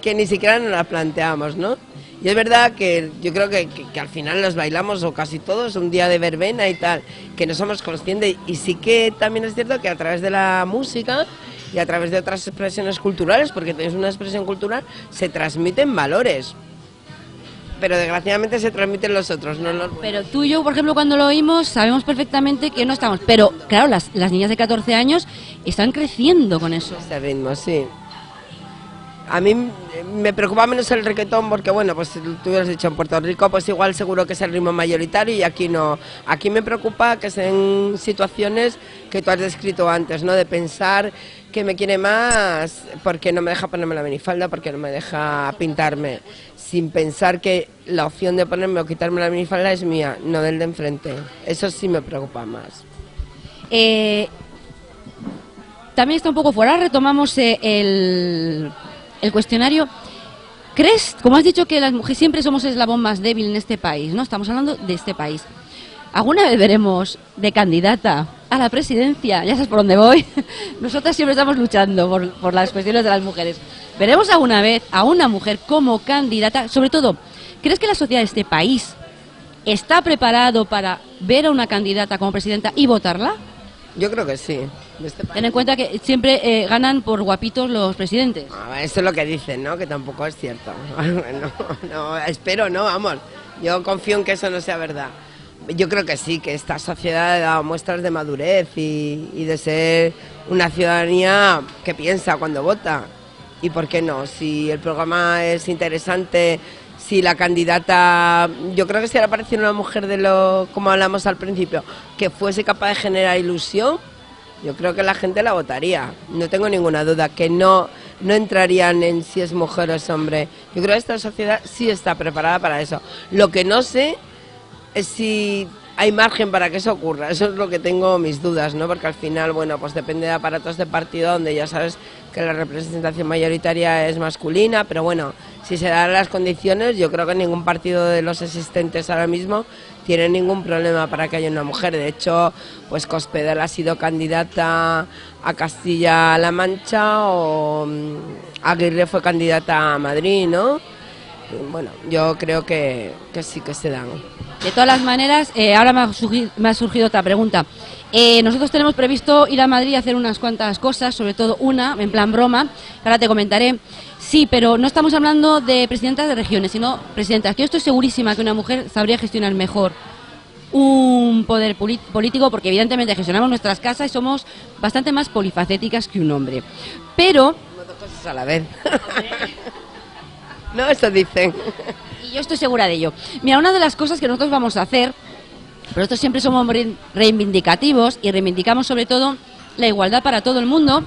[SPEAKER 2] que ni siquiera nos las planteamos, ¿no? Y es verdad que yo creo que al final las bailamos, o casi todos, un día de verbena y tal, que no somos conscientes. Y sí que también es cierto que a través de la música y a través de otras expresiones culturales, porque es una expresión cultural, se transmiten valores. Pero desgraciadamente se transmiten los otros, no los buenos.
[SPEAKER 1] Pero tú y yo, por ejemplo, cuando lo oímos, sabemos perfectamente que no estamos. Pero, claro, las niñas de 14 años están creciendo con eso.
[SPEAKER 2] Ese ritmo, sí. A mí me preocupa menos el reggaetón porque, bueno, pues tú has dicho en Puerto Rico, pues igual seguro que es el ritmo mayoritario y aquí no. Aquí me preocupa que sean situaciones que tú has descrito antes, ¿no? De pensar que me quiere más porque no me deja ponerme la minifalda, porque no me deja pintarme, sin pensar que la opción de ponerme o quitarme la minifalda es mía, no del de enfrente. Eso sí me preocupa más.
[SPEAKER 1] También está un poco fuera, retomamos el cuestionario. ¿Crees, como has dicho, que las mujeres siempre somos el eslabón más débil en este país, ¿no? Estamos hablando de este país. ¿Alguna vez veremos de candidata a la presidencia? Ya sabes por dónde voy. Nosotras siempre estamos luchando por las cuestiones de las mujeres. ¿Veremos alguna vez a una mujer como candidata? Sobre todo, ¿crees que la sociedad de este país está preparado para ver a una candidata como presidenta y votarla?
[SPEAKER 2] Yo creo que sí.
[SPEAKER 1] Ten en cuenta que siempre ganan por guapitos los presidentes.
[SPEAKER 2] Eso es lo que dicen, ¿no? Que tampoco es cierto. No, espero, no, vamos. Yo confío en que eso no sea verdad. Yo creo que sí, que esta sociedad ha dado muestras de madurez y de ser una ciudadanía que piensa cuando vota. ¿Y por qué no? Si el programa es interesante, si la candidata, yo creo que si ahora apareciera una mujer como hablamos al principio, que fuese capaz de generar ilusión, yo creo que la gente la votaría. No tengo ninguna duda que no entrarían en si es mujer o es hombre. Yo creo que esta sociedad sí está preparada para eso. Lo que no sé es si hay margen para que eso ocurra. Eso es lo que tengo mis dudas, ¿no? Porque al final, bueno, pues depende de aparatos de partido donde ya sabes que la representación mayoritaria es masculina, pero bueno, si se dan las condiciones, yo creo que ningún partido de los existentes ahora mismo tiene ningún problema para que haya una mujer. De hecho, pues Cospedal ha sido candidata a Castilla-La Mancha o Aguirre fue candidata a Madrid, ¿no? Y bueno, yo creo que sí que se dan.
[SPEAKER 1] De todas las maneras, ahora me ha surgido otra pregunta. Nosotros tenemos previsto ir a Madrid a hacer unas cuantas cosas, sobre todo una, en plan broma, que ahora te comentaré. Sí, pero no estamos hablando de presidentas de regiones, sino presidentas. Yo estoy segurísima que una mujer sabría gestionar mejor un poder político, porque evidentemente gestionamos nuestras casas y somos bastante más polifacéticas que un hombre. Pero...
[SPEAKER 2] Dos cosas a la vez. No, eso dicen.
[SPEAKER 1] Y yo estoy segura de ello. Mira, una de las cosas que nosotros vamos a hacer, pero nosotros siempre somos reivindicativos y reivindicamos sobre todo la igualdad para todo el mundo.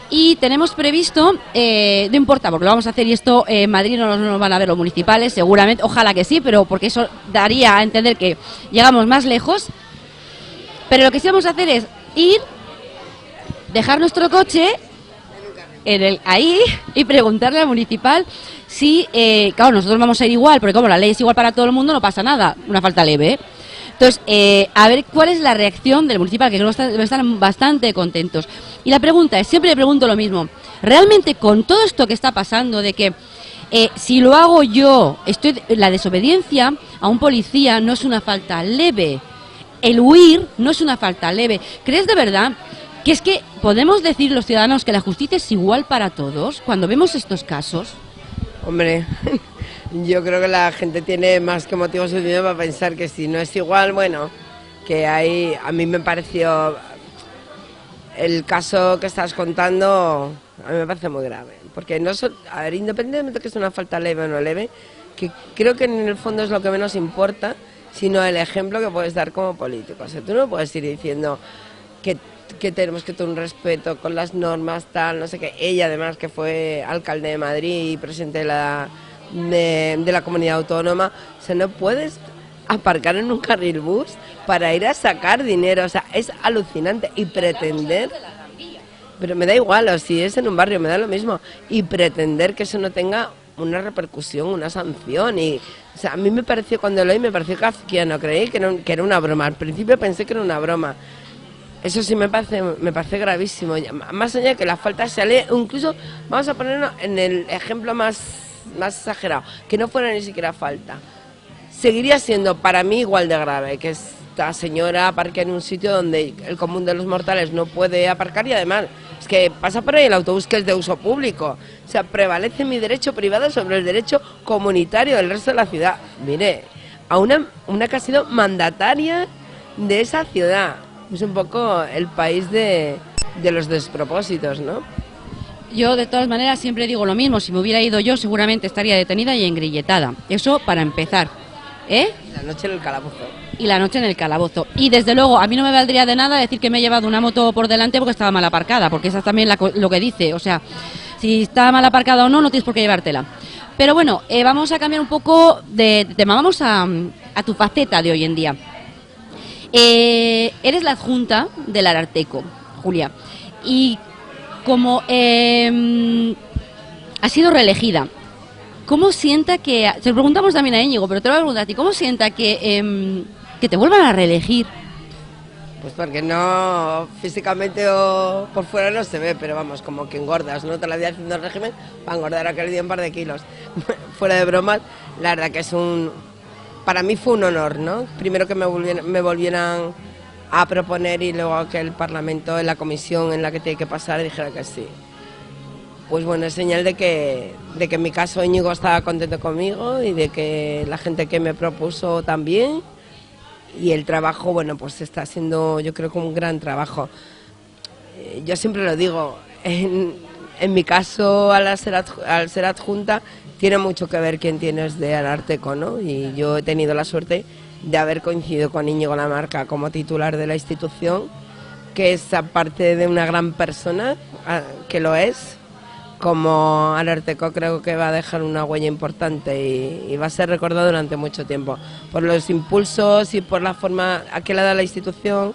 [SPEAKER 1] Y tenemos previsto, no importa, porque lo vamos a hacer y esto en Madrid no nos van a ver los municipales, seguramente, ojalá que sí, pero porque eso daría a entender que llegamos más lejos. Pero lo que sí vamos a hacer es ir, dejar nuestro coche ahí y preguntarle al municipal si, claro, nosotros vamos a ir igual, porque como la ley es igual para todo el mundo, no pasa nada, una falta leve, ¿eh? Entonces, a ver cuál es la reacción del municipal, que están bastante contentos. Y la pregunta es, siempre le pregunto lo mismo, ¿realmente con todo esto que está pasando, de que si lo hago yo, la desobediencia a un policía no es una falta leve, el huir no es una falta leve, ¿crees de verdad que es que podemos decir los ciudadanos que la justicia es igual para todos cuando vemos estos casos?
[SPEAKER 2] Hombre, yo creo que la gente tiene más que motivos suficientes para pensar que si no es igual, bueno, que hay, a mí me pareció, el caso que estás contando, a mí me parece muy grave, porque no a ver, independientemente de que es una falta leve o no leve, que creo que en el fondo es lo que menos importa, sino el ejemplo que puedes dar como político. O sea, tú no puedes ir diciendo que tenemos que tener un respeto con las normas, tal, no sé qué. Ella, además, que fue alcalde de Madrid y presidente de la comunidad autónoma, o sea, no puedes aparcar en un carril bus para ir a sacar dinero, o sea, es alucinante. Y pretender, pero me da igual, o si es en un barrio, me da lo mismo, y pretender que eso no tenga una repercusión, una sanción. Y, o sea, a mí me pareció, cuando lo oí, me pareció kafkiano, creí que era una broma, al principio pensé que era una broma. Eso sí me parece gravísimo. Más allá de que la falta se lee, incluso vamos a ponernos en el ejemplo más exagerado, que no fuera ni siquiera falta. Seguiría siendo para mí igual de grave que esta señora aparque en un sitio donde el común de los mortales no puede aparcar, y además es que pasa por ahí el autobús que es de uso público. O sea, prevalece mi derecho privado sobre el derecho comunitario del resto de la ciudad. Mire, a una que ha sido mandataria de esa ciudad. Es un poco el país de los despropósitos, ¿no?
[SPEAKER 1] Yo, de todas maneras, siempre digo lo mismo. Si me hubiera ido yo, seguramente estaría detenida y engrilletada. Eso para empezar, ¿eh?
[SPEAKER 2] La noche en el calabozo.
[SPEAKER 1] Y la noche en el calabozo. Y, desde luego, a mí no me valdría de nada decir que me he llevado una moto por delante porque estaba mal aparcada, porque esa es también lo que dice. O sea, si está mal aparcada o no, no tienes por qué llevártela. Pero bueno, vamos a cambiar un poco de tema. Vamos a tu faceta de hoy en día. Eres la adjunta del Ararteko, Julia, y como has sido reelegida, ¿cómo sienta que... Se lo preguntamos también a Íñigo, pero te lo voy a preguntar a ti, ¿cómo sienta que te vuelvan a reelegir?
[SPEAKER 2] Pues porque no, físicamente o por fuera no se ve, pero vamos, como que engordas, ¿no? Toda la vida haciendo el régimen para engordar aquel día un par de kilos. Fuera de bromas, la verdad que para mí fue un honor, ¿no? Primero que me volvieran a proponer y luego que el Parlamento, en la comisión en la que tiene que pasar, dijera que sí. Pues bueno, es señal de que en mi caso Íñigo estaba contento conmigo y de que la gente que me propuso también. Y el trabajo, bueno, pues está haciendo, yo creo, como un gran trabajo. Yo siempre lo digo, en mi caso, al ser adjunta, tiene mucho que ver quién tienes de Ararteko, ¿no? Y yo he tenido la suerte de haber coincidido con Íñigo Lamarca como titular de la institución, que es, aparte de una gran persona, que lo es, como Ararteko creo que va a dejar una huella importante y va a ser recordado durante mucho tiempo por los impulsos y por la forma a que le da la institución,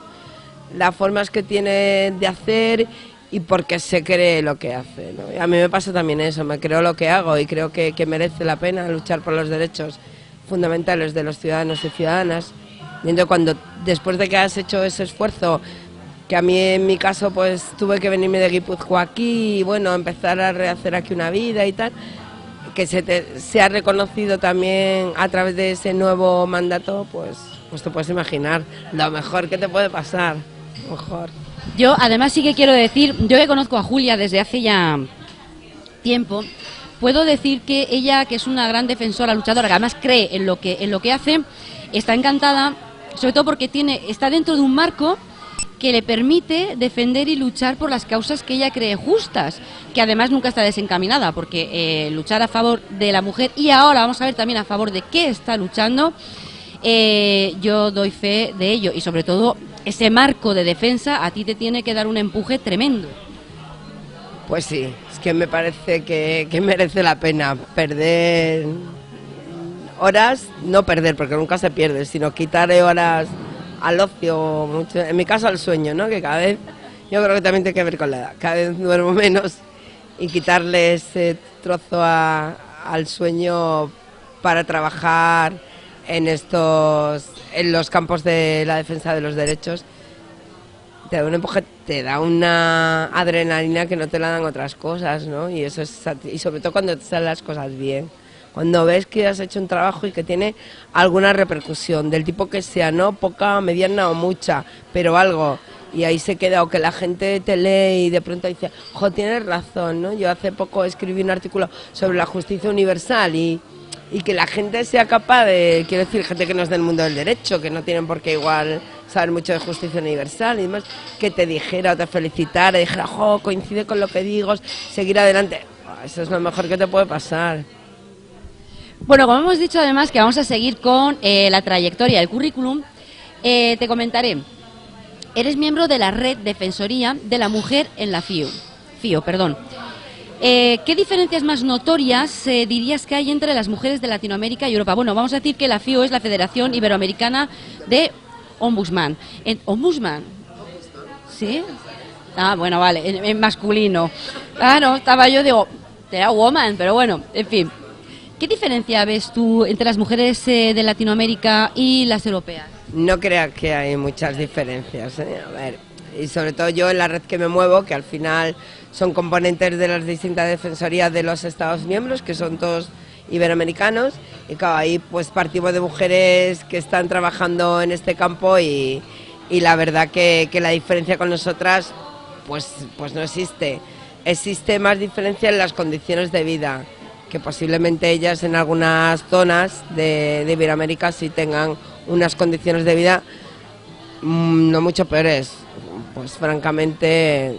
[SPEAKER 2] las formas que tiene de hacer y porque se cree lo que hace, ¿no? Y a mí me pasa también eso, me creo lo que hago y creo que merece la pena luchar por los derechos fundamentales de los ciudadanos y ciudadanas. Y entonces cuando después de que has hecho ese esfuerzo, que a mí en mi caso pues tuve que venirme de Guipúzcoa aquí y bueno, empezar a rehacer aquí una vida y tal, que se ha reconocido también a través de ese nuevo mandato, pues te puedes imaginar lo mejor que te puede pasar, mejor.
[SPEAKER 1] Yo además sí que quiero decir, yo que conozco a Julia desde hace ya tiempo, puedo decir que ella, que es una gran defensora, luchadora, que además cree en lo que hace, está encantada, sobre todo porque está dentro de un marco que le permite defender y luchar por las causas que ella cree justas, que además nunca está desencaminada, porque luchar a favor de la mujer, y ahora vamos a ver también a favor de qué está luchando, yo doy fe de ello, y sobre todo ese marco de defensa a ti te tiene que dar un empuje tremendo.
[SPEAKER 2] Pues sí, es que me parece que merece la pena perder horas, no perder, porque nunca se pierde, sino quitarle horas al ocio, mucho, en mi caso al sueño, ¿no? Que cada vez, yo creo que también tiene que ver con la edad, cada vez duermo menos y quitarle ese trozo al sueño para trabajar en los campos de la defensa de los derechos, te da un empuje, te da una adrenalina que no te la dan otras cosas, ¿no? Y eso y sobre todo cuando te salen las cosas bien. Cuando ves que has hecho un trabajo y que tiene alguna repercusión, del tipo que sea, no poca, mediana o mucha, pero algo, y ahí se queda, o que la gente te lee y de pronto dice, jo, tienes razón, ¿no? Yo hace poco escribí un artículo sobre la justicia universal y que la gente sea capaz de, quiero decir, gente que no es del mundo del derecho, que no tienen por qué igual saber mucho de justicia universal y demás, que te dijera o te felicitara, y dijera, jo, coincide con lo que digo, seguir adelante. Eso es lo mejor que te puede pasar.
[SPEAKER 1] Bueno, como hemos dicho además que vamos a seguir con la trayectoria, el currículum, te comentaré. Eres miembro de la Red Defensoría de la Mujer en la FIO. ¿Qué diferencias más notorias dirías que hay entre las mujeres de Latinoamérica y Europa? Bueno, vamos a decir que la FIO es la Federación Iberoamericana de Ombudsman. ¿Ombudsman? ¿Sí? Ah, bueno, vale, en masculino. Ah, no, estaba yo, digo, era woman, pero bueno, en fin. ¿Qué diferencia ves tú entre las mujeres de Latinoamérica y las europeas?
[SPEAKER 2] No creo que hay muchas diferencias, ¿eh? A ver, y sobre todo yo en la red que me muevo, que al final son componentes de las distintas defensorías de los Estados miembros, que son todos iberoamericanos, y claro, ahí pues partimos de mujeres que están trabajando en este campo y la verdad que la diferencia con nosotras pues no existe. Existe más diferencia en las condiciones de vida, que posiblemente ellas en algunas zonas de Iberoamérica sí tengan unas condiciones de vida no mucho peores, pues francamente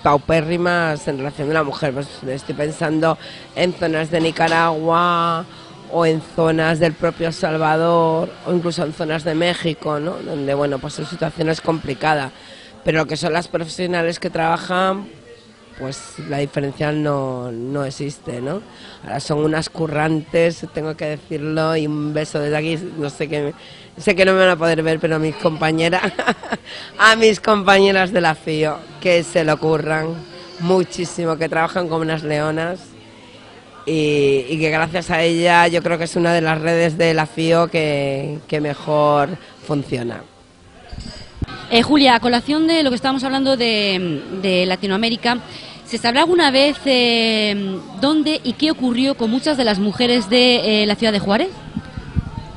[SPEAKER 2] paupérrimas en relación a la mujer. Pues estoy pensando en zonas de Nicaragua o en zonas del propio Salvador o incluso en zonas de México, ¿no? Donde bueno, pues su situación es complicada, pero lo que son las profesionales que trabajan, pues la diferencia no existe, ¿no? Ahora son unas currantes, tengo que decirlo, y un beso desde aquí, sé que no me van a poder ver, pero a mis compañeras de la FIO, que se lo curran muchísimo, que trabajan como unas leonas y que gracias a ella yo creo que es una de las redes de la FIO que mejor funciona.
[SPEAKER 1] Julia, a colación de lo que estábamos hablando de Latinoamérica, ¿se sabrá alguna vez dónde y qué ocurrió con muchas de las mujeres de la ciudad de Juárez?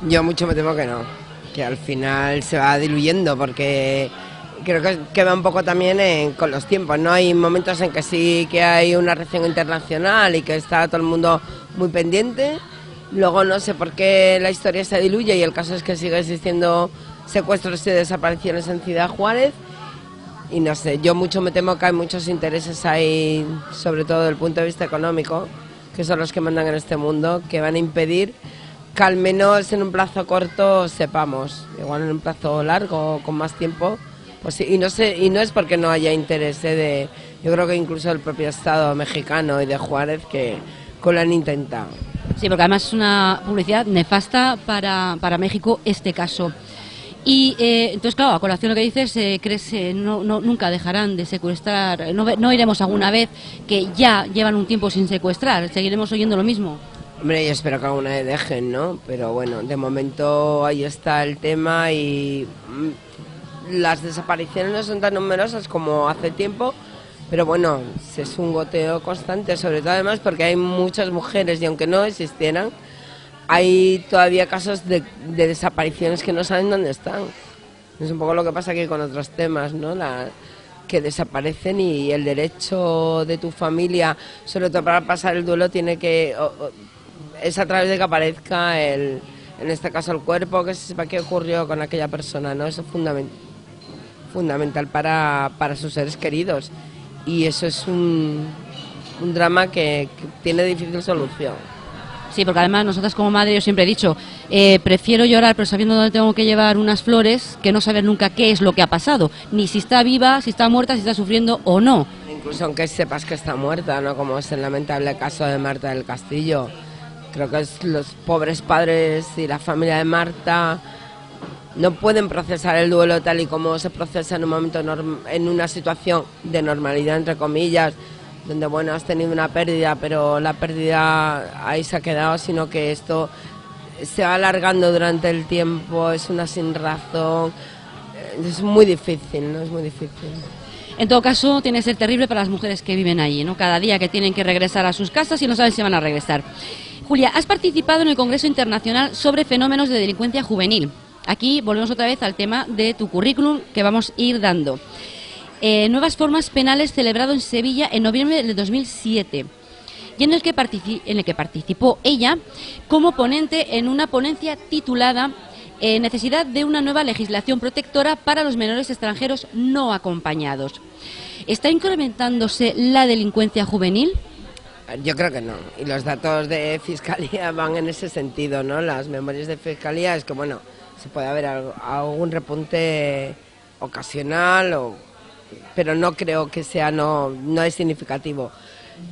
[SPEAKER 2] Yo mucho me temo que no, que al final se va diluyendo, porque creo que va un poco también con los tiempos, ¿no? Hay momentos en que sí que hay una reacción internacional y que está todo el mundo muy pendiente, luego no sé por qué la historia se diluye y el caso es que sigue existiendo secuestros y desapariciones en Ciudad Juárez y no sé, yo mucho me temo que hay muchos intereses ahí, sobre todo desde el punto de vista económico, que son los que mandan en este mundo, que van a impedir que al menos en un plazo corto sepamos, igual en un plazo largo o con más tiempo, pues sí, y no es porque no haya interés de Yo creo que incluso el propio Estado mexicano y de Juárez que lo han intentado.
[SPEAKER 1] Sí, porque además es una publicidad nefasta para México este caso. Y entonces, claro, a colación lo que dices, ¿crees que nunca dejarán de secuestrar? ¿No iremos alguna vez que ya llevan un tiempo sin secuestrar? ¿Seguiremos oyendo lo mismo?
[SPEAKER 2] Hombre, yo espero que alguna vez dejen, ¿no? Pero bueno, de momento ahí está el tema y las desapariciones no son tan numerosas como hace tiempo, pero bueno, es un goteo constante, sobre todo además porque hay muchas mujeres y aunque no existieran, hay todavía casos de desapariciones que no saben dónde están. Es un poco lo que pasa aquí con otros temas, ¿no? Que desaparecen y el derecho de tu familia, sobre todo para pasar el duelo, tiene que es a través de que aparezca en este caso el cuerpo, que se sepa qué ocurrió con aquella persona, ¿no? Eso es fundamental para sus seres queridos y eso es un drama que tiene difícil solución.
[SPEAKER 1] Sí, porque además nosotras como madre, yo siempre he dicho, prefiero llorar pero sabiendo dónde tengo que llevar unas flores que no saber nunca qué es lo que ha pasado, ni si está viva, si está muerta, si está sufriendo o no.
[SPEAKER 2] Incluso aunque sepas que está muerta, ¿no? Como es el lamentable caso de Marta del Castillo. Creo que los pobres padres y la familia de Marta no pueden procesar el duelo tal y como se procesa en un momento en una situación de normalidad, entre comillas, donde bueno, has tenido una pérdida, pero la pérdida ahí se ha quedado, sino que esto se va alargando durante el tiempo, es una sin razón, es muy difícil, ¿no? Es muy difícil.
[SPEAKER 1] En todo caso, tiene que ser terrible para las mujeres que viven allí, ¿no? Cada día que tienen que regresar a sus casas y no saben si van a regresar. Julia, has participado en el Congreso Internacional sobre Fenómenos de Delincuencia Juvenil. Aquí volvemos otra vez al tema de tu currículum que vamos a ir dando. Nuevas formas penales, celebrado en Sevilla en noviembre del 2007, y en el que participó ella como ponente en una ponencia titulada Necesidad de una nueva legislación protectora para los menores extranjeros no acompañados. ¿Está incrementándose la delincuencia juvenil?
[SPEAKER 2] Yo creo que no, y los datos de Fiscalía van en ese sentido, ¿no? Las memorias de Fiscalía es que, bueno, se puede haber algún repunte ocasional, pero no creo que sea, no es significativo.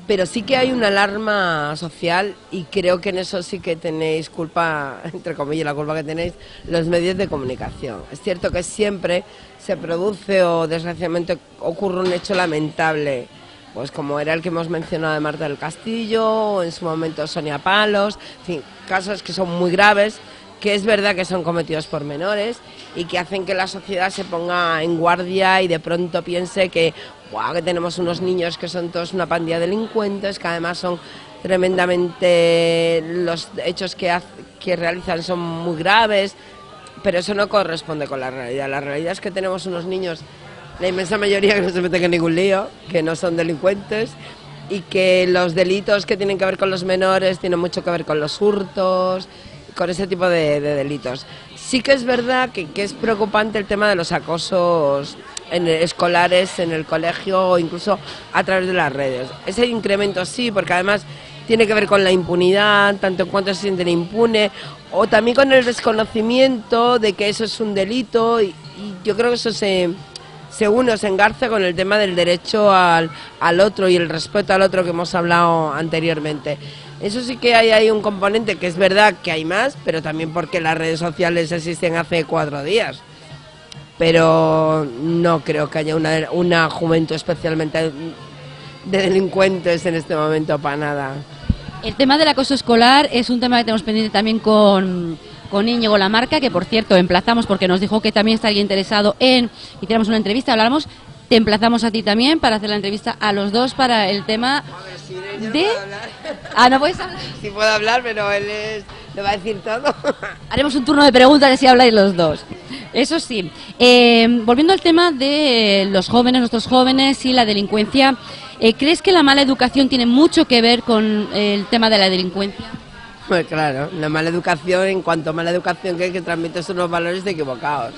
[SPEAKER 2] Pero sí que hay una alarma social y creo que en eso sí que tenéis culpa, entre comillas, la culpa que tenéis los medios de comunicación. Es cierto que siempre se produce o desgraciadamente ocurre un hecho lamentable, pues como era el que hemos mencionado de Marta del Castillo, o en su momento Sonia Palos, en fin, casos que son muy graves, que es verdad que son cometidos por menores y que hacen que la sociedad se ponga en guardia y de pronto piense que, wow, que tenemos unos niños que son todos una pandilla de delincuentes, que además son tremendamente, los hechos que realizan son muy graves, pero eso no corresponde con la realidad. La realidad es que tenemos unos niños, la inmensa mayoría, que no se meten en ningún lío, que no son delincuentes y que los delitos que tienen que ver con los menores tienen mucho que ver con los hurtos, con ese tipo de delitos. Sí que es verdad que es preocupante el tema de los acosos escolares en el colegio o incluso a través de las redes. Ese incremento sí, porque además tiene que ver con la impunidad, tanto en cuanto se sienten impune, o también con el desconocimiento de que eso es un delito y yo creo que eso se une o se engarza con el tema del derecho al otro y el respeto al otro que hemos hablado anteriormente. Eso sí que hay un componente que es verdad que hay más, pero también porque las redes sociales existen hace 4 días. Pero no creo que haya una juventud especialmente de delincuentes en este momento, para nada.
[SPEAKER 1] El tema del acoso escolar es un tema que tenemos pendiente también con Íñigo Lamarca, que por cierto emplazamos porque nos dijo que también estaría interesado en hiciéramos una entrevista, habláramos. Te emplazamos a ti también para hacer la entrevista a los dos para el tema de... ¿no puedes hablar?
[SPEAKER 2] Sí puedo hablar, pero él le va a decir todo.
[SPEAKER 1] Haremos un turno de preguntas de si habláis los dos. Eso sí. Volviendo al tema de los jóvenes, nuestros jóvenes y la delincuencia, ¿crees que la mala educación tiene mucho que ver con el tema de la delincuencia?
[SPEAKER 2] Pues claro, la mala educación, en cuanto a mala educación que transmites unos valores equivocados.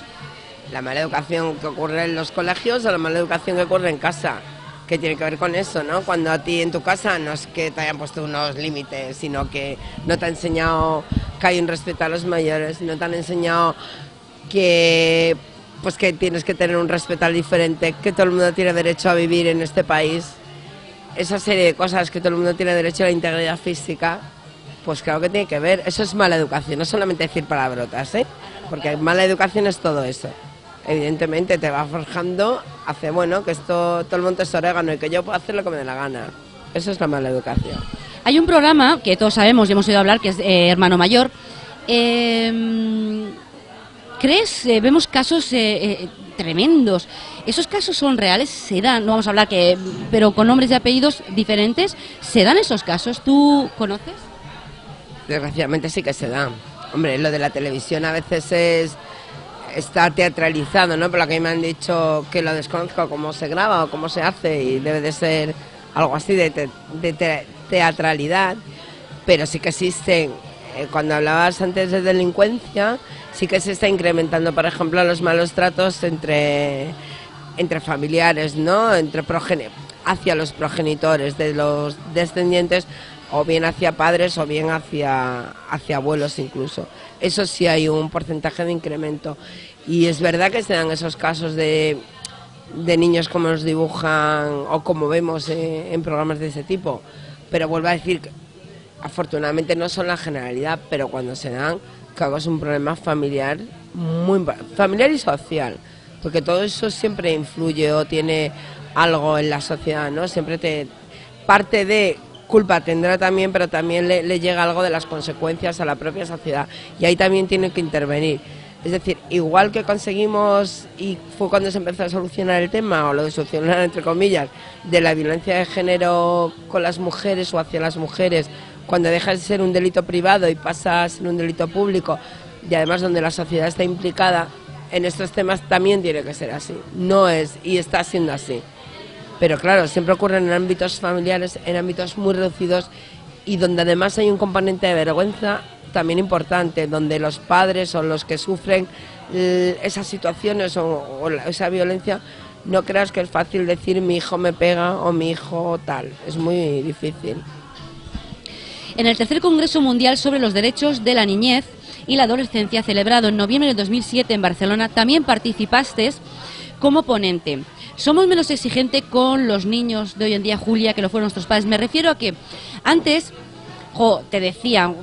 [SPEAKER 2] La mala educación que ocurre en los colegios o la mala educación que ocurre en casa, que tiene que ver con eso, ¿no? Cuando a ti en tu casa no es que te hayan puesto unos límites, sino que no te han enseñado que hay un respeto a los mayores, no te han enseñado que pues que tienes que tener un respeto al diferente, que todo el mundo tiene derecho a vivir en este país, esa serie de cosas, que todo el mundo tiene derecho a la integridad física, pues claro que tiene que ver. Eso es mala educación, no solamente decir palabrotas, ¿eh? Porque mala educación es todo eso. Evidentemente te va forjando hace, bueno, que esto todo el mundo es orégano y que yo puedo hacer lo que me dé la gana. Eso es la mala educación.
[SPEAKER 1] Hay un programa que todos sabemos y hemos oído hablar, que es Hermano Mayor. ¿Crees? Vemos casos tremendos. ¿Esos casos son reales? ¿Se dan? No vamos a hablar pero con nombres y apellidos diferentes. ¿Se dan esos casos? ¿Tú conoces?
[SPEAKER 2] Desgraciadamente sí que se dan. Hombre, lo de la televisión a veces está teatralizado, ¿no? Por lo que me han dicho, que lo desconozco, cómo se graba o cómo se hace, y debe de ser algo así de teatralidad, pero sí que existen. Cuando hablabas antes de delincuencia, sí que se está incrementando, por ejemplo, los malos tratos entre familiares, ¿no? Hacia los progenitores de los descendientes, o bien hacia padres o bien hacia abuelos incluso. Eso sí hay un porcentaje de incremento. Y es verdad que se dan esos casos de niños como los dibujan o como vemos en programas de ese tipo. Pero vuelvo a decir que afortunadamente no son la generalidad, pero cuando se dan, claro, es un problema familiar, familiar y social. Porque todo eso siempre influye o tiene algo en la sociedad, ¿no? Siempre parte de culpa tendrá también, pero también le llega algo de las consecuencias a la propia sociedad, y ahí también tiene que intervenir. Es decir, igual que conseguimos, y fue cuando se empezó a solucionar el tema, o lo de solucionar entre comillas, de la violencia de género con las mujeres o hacia las mujeres, cuando deja de ser un delito privado y pasa a ser un delito público, y además donde la sociedad está implicada en estos temas, también tiene que ser así. No es, y está siendo así. Pero claro, siempre ocurren en ámbitos familiares, en ámbitos muy reducidos, y donde además hay un componente de vergüenza también importante, donde los padres o los que sufren esas situaciones o esa violencia, no creas que es fácil decir mi hijo me pega o mi hijo tal, es muy difícil.
[SPEAKER 1] En el tercer Congreso Mundial sobre los Derechos de la Niñez y la Adolescencia, celebrado en noviembre de 2007 en Barcelona, también participaste como ponente. Somos menos exigentes con los niños de hoy en día, Julia, que lo fueron nuestros padres. Me refiero a que antes, te decían,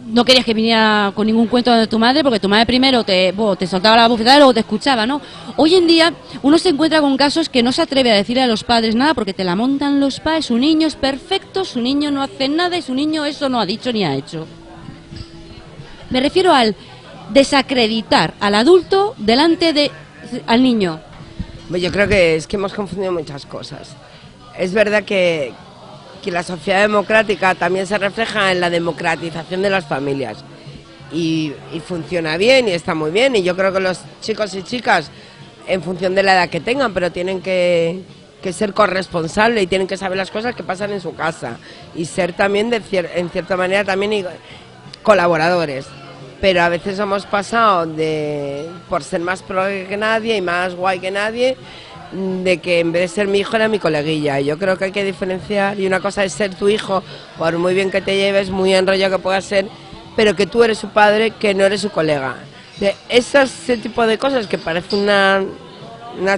[SPEAKER 1] no querías que viniera con ningún cuento de tu madre, porque tu madre primero te soltaba la bofetada y luego te escuchaba, ¿no? Hoy en día uno se encuentra con casos que no se atreve a decirle a los padres nada, porque te la montan los padres. Su niño es perfecto, su niño no hace nada y su niño eso no ha dicho ni ha hecho. Me refiero al desacreditar al adulto delante al niño.
[SPEAKER 2] Yo creo que es que hemos confundido muchas cosas. Es verdad que la sociedad democrática también se refleja en la democratización de las familias, y funciona bien y está muy bien, y yo creo que los chicos y chicas, en función de la edad que tengan, pero tienen que ser corresponsables y tienen que saber las cosas que pasan en su casa, y ser también en cierta manera también colaboradores. Pero a veces hemos pasado por ser más pro que nadie y más guay que nadie, de que en vez de ser mi hijo era mi coleguilla. Yo creo que hay que diferenciar, y una cosa es ser tu hijo, por muy bien que te lleves, muy enrollado que puedas ser, pero que tú eres su padre, que no eres su colega. Ese tipo de cosas que parece una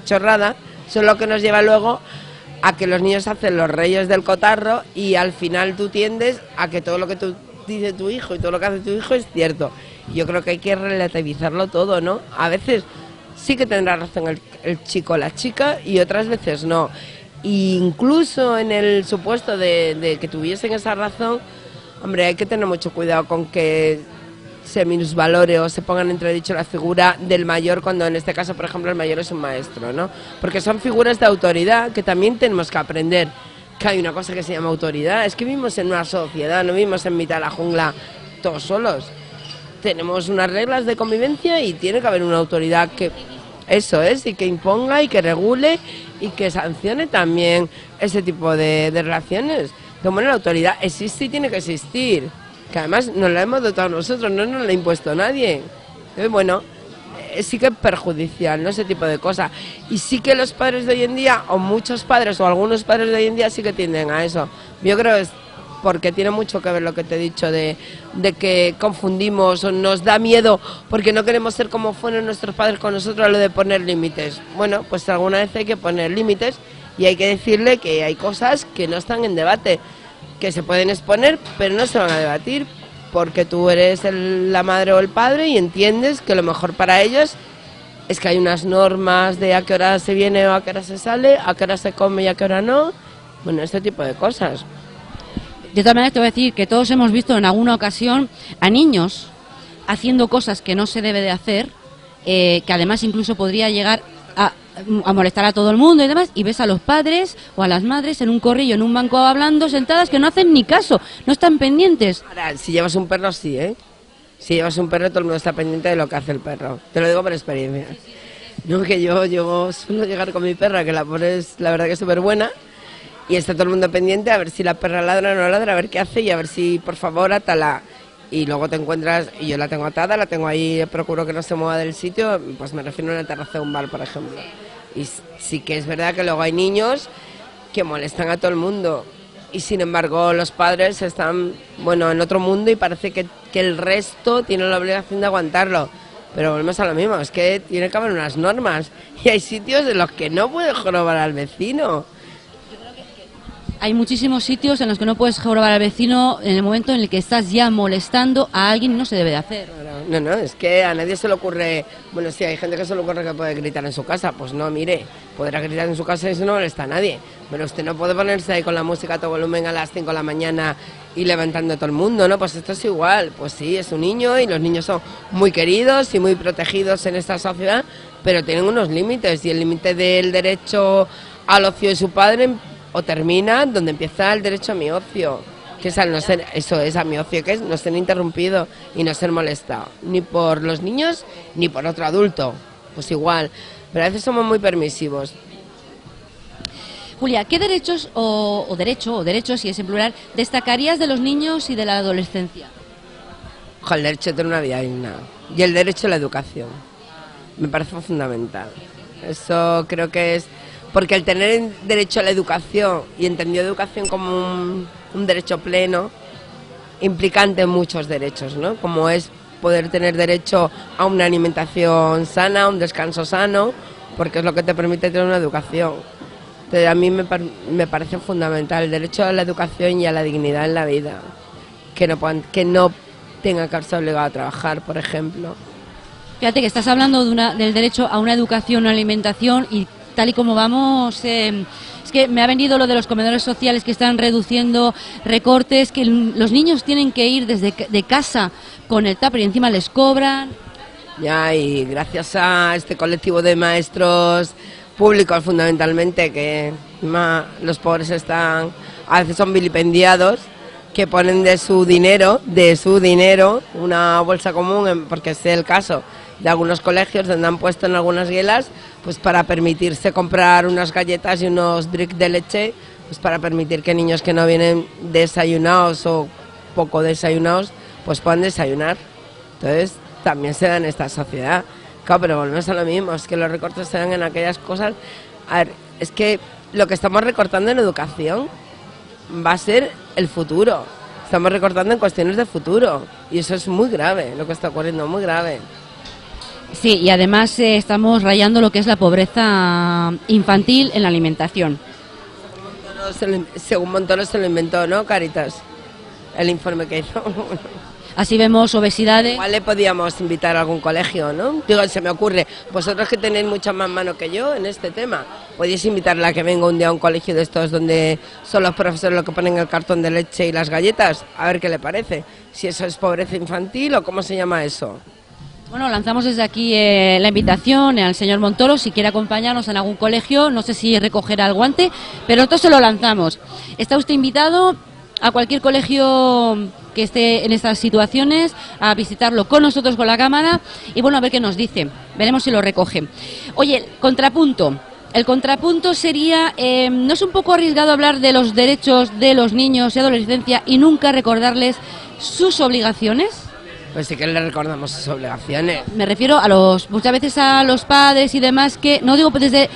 [SPEAKER 2] chorrada son lo que nos lleva luego a que los niños hacen los reyes del cotarro, y al final tú tiendes a que todo lo que tú dice tu hijo y todo lo que hace tu hijo es cierto. Yo creo que hay que relativizarlo todo, ¿no? A veces sí que tendrá razón el chico o la chica, y otras veces no. E incluso en el supuesto de que tuviesen esa razón, hombre, hay que tener mucho cuidado con que se minusvalore o se ponga en entredicho la figura del mayor, cuando en este caso, por ejemplo, el mayor es un maestro, ¿no? Porque son figuras de autoridad que también tenemos que aprender que hay una cosa que se llama autoridad. Es que vivimos en una sociedad, no vivimos en mitad de la jungla todos solos. Tenemos unas reglas de convivencia y tiene que haber una autoridad que eso es, y que imponga y que regule y que sancione también ese tipo de relaciones. De buena, la autoridad existe y tiene que existir, que además nos la hemos dotado nosotros, no nos la ha impuesto nadie. Entonces, bueno, sí que es perjudicial, ¿no? Ese tipo de cosas. Y sí que los padres de hoy en día, o muchos padres o algunos padres de hoy en día, sí que tienden a eso. Yo creo que porque tiene mucho que ver lo que te he dicho de que confundimos o nos da miedo porque no queremos ser como fueron nuestros padres con nosotros a lo de poner límites. Bueno, pues alguna vez hay que poner límites y hay que decirle que hay cosas que no están en debate, que se pueden exponer pero no se van a debatir porque tú eres la madre o el padre y entiendes que lo mejor para ellos es que hay unas normas de a qué hora se viene o a qué hora se sale, a qué hora se come y a qué hora no. Bueno, este tipo de cosas.
[SPEAKER 1] De todas maneras te voy a decir que todos hemos visto en alguna ocasión a niños haciendo cosas que no se debe de hacer, que además incluso podría llegar a molestar a todo el mundo y demás, y ves a los padres o a las madres en un corrillo, en un banco hablando, sentadas, que no hacen ni caso, no están pendientes.
[SPEAKER 2] Ahora, si llevas un perro, sí, ¿eh? Si llevas un perro, todo el mundo está pendiente de lo que hace el perro. Te lo digo por experiencia. No, que yo suelo llegar con mi perra, que la pobre es, la verdad que es súper buena, y está todo el mundo pendiente a ver si la perra ladra o no ladra, a ver qué hace y a ver si, por favor, atala. Y luego te encuentras, y yo la tengo atada, la tengo ahí, procuro que no se mueva del sitio, pues me refiero a una terraza de un bar, por ejemplo. Y sí que es verdad que luego hay niños que molestan a todo el mundo. Y sin embargo los padres están, bueno, en otro mundo y parece que el resto tiene la obligación de aguantarlo. Pero volvemos a lo mismo, es que tiene que haber unas normas. Y hay sitios en los que no puedes jorobar al vecino.
[SPEAKER 1] Hay muchísimos sitios en los que no puedes jorobar al vecino en el momento en el que estás ya molestando a alguien y no se debe de hacer.
[SPEAKER 2] No, es que a nadie se le ocurre, bueno, sí, hay gente que se le ocurre que puede gritar en su casa, pues no, mire, podrá gritar en su casa y eso no molesta a nadie, pero usted no puede ponerse ahí con la música a todo volumen a las 5 de la mañana y levantando a todo el mundo, ¿no? Pues esto es igual, pues sí, es un niño y los niños son muy queridos y muy protegidos en esta sociedad, pero tienen unos límites y el límite del derecho al ocio de su padre o termina donde empieza el derecho a mi ocio, que es al no ser, eso es a mi ocio, que es no ser interrumpido y no ser molestado, ni por los niños ni por otro adulto, pues igual, pero a veces somos muy permisivos.
[SPEAKER 1] Julia, ¿qué derechos o derechos, si es en plural, destacarías de los niños y de la adolescencia?
[SPEAKER 2] Ojo, el derecho a tener una vida digna y el derecho a la educación, me parece fundamental, eso creo que es. Porque el tener derecho a la educación, y entendido educación como un derecho pleno, implicante muchos derechos, ¿no? Como es poder tener derecho a una alimentación sana, a un descanso sano, porque es lo que te permite tener una educación. Entonces, a mí me parece fundamental el derecho a la educación y a la dignidad en la vida, que no tenga que estar obligado a trabajar, por ejemplo.
[SPEAKER 1] Fíjate que estás hablando del derecho a una educación, una alimentación y tal y como vamos, es que me ha venido lo de los comedores sociales que están reduciendo recortes, que los niños tienen que ir desde de casa con el tupper y encima les cobran.
[SPEAKER 2] Ya, y gracias a este colectivo de maestros públicos fundamentalmente, que los pobres a veces son vilipendiados, que ponen de su dinero, una bolsa común, porque es el caso de algunos colegios donde han puesto en algunas guielas, pues para permitirse comprar unas galletas y unos drinks de leche, pues para permitir que niños que no vienen desayunados o poco desayunados, pues puedan desayunar. Entonces, también se da en esta sociedad. Claro, pero volvemos a lo mismo, es que los recortes se dan en aquellas cosas. A ver, es que lo que estamos recortando en educación va a ser el futuro. Estamos recortando en cuestiones de futuro y eso es muy grave, lo que está ocurriendo, muy grave.
[SPEAKER 1] Sí, y además estamos rayando lo que es la pobreza infantil en la alimentación.
[SPEAKER 2] Según Montoro se lo inventó, ¿no, Caritas? El informe que hizo.
[SPEAKER 1] Así vemos obesidades.
[SPEAKER 2] Igual le podíamos invitar a algún colegio, ¿no? Digo, se me ocurre, vosotros que tenéis mucha más mano que yo en este tema, podéis invitarla a que venga un día a un colegio de estos donde son los profesores los que ponen el cartón de leche y las galletas, a ver qué le parece. Si eso es pobreza infantil o cómo se llama eso.
[SPEAKER 1] Bueno, lanzamos desde aquí la invitación al señor Montoro, si quiere acompañarnos en algún colegio, no sé si recogerá el guante, pero nosotros se lo lanzamos. Está usted invitado a cualquier colegio que esté en estas situaciones, a visitarlo con nosotros, con la cámara, y bueno, a ver qué nos dice, veremos si lo recoge. Oye, contrapunto. El contrapunto sería, ¿no es un poco arriesgado hablar de los derechos de los niños y adolescencia y nunca recordarles sus obligaciones?
[SPEAKER 2] pues sí que le recordamos sus obligaciones.
[SPEAKER 1] Me refiero a muchas veces a los padres y demás que, no digo desde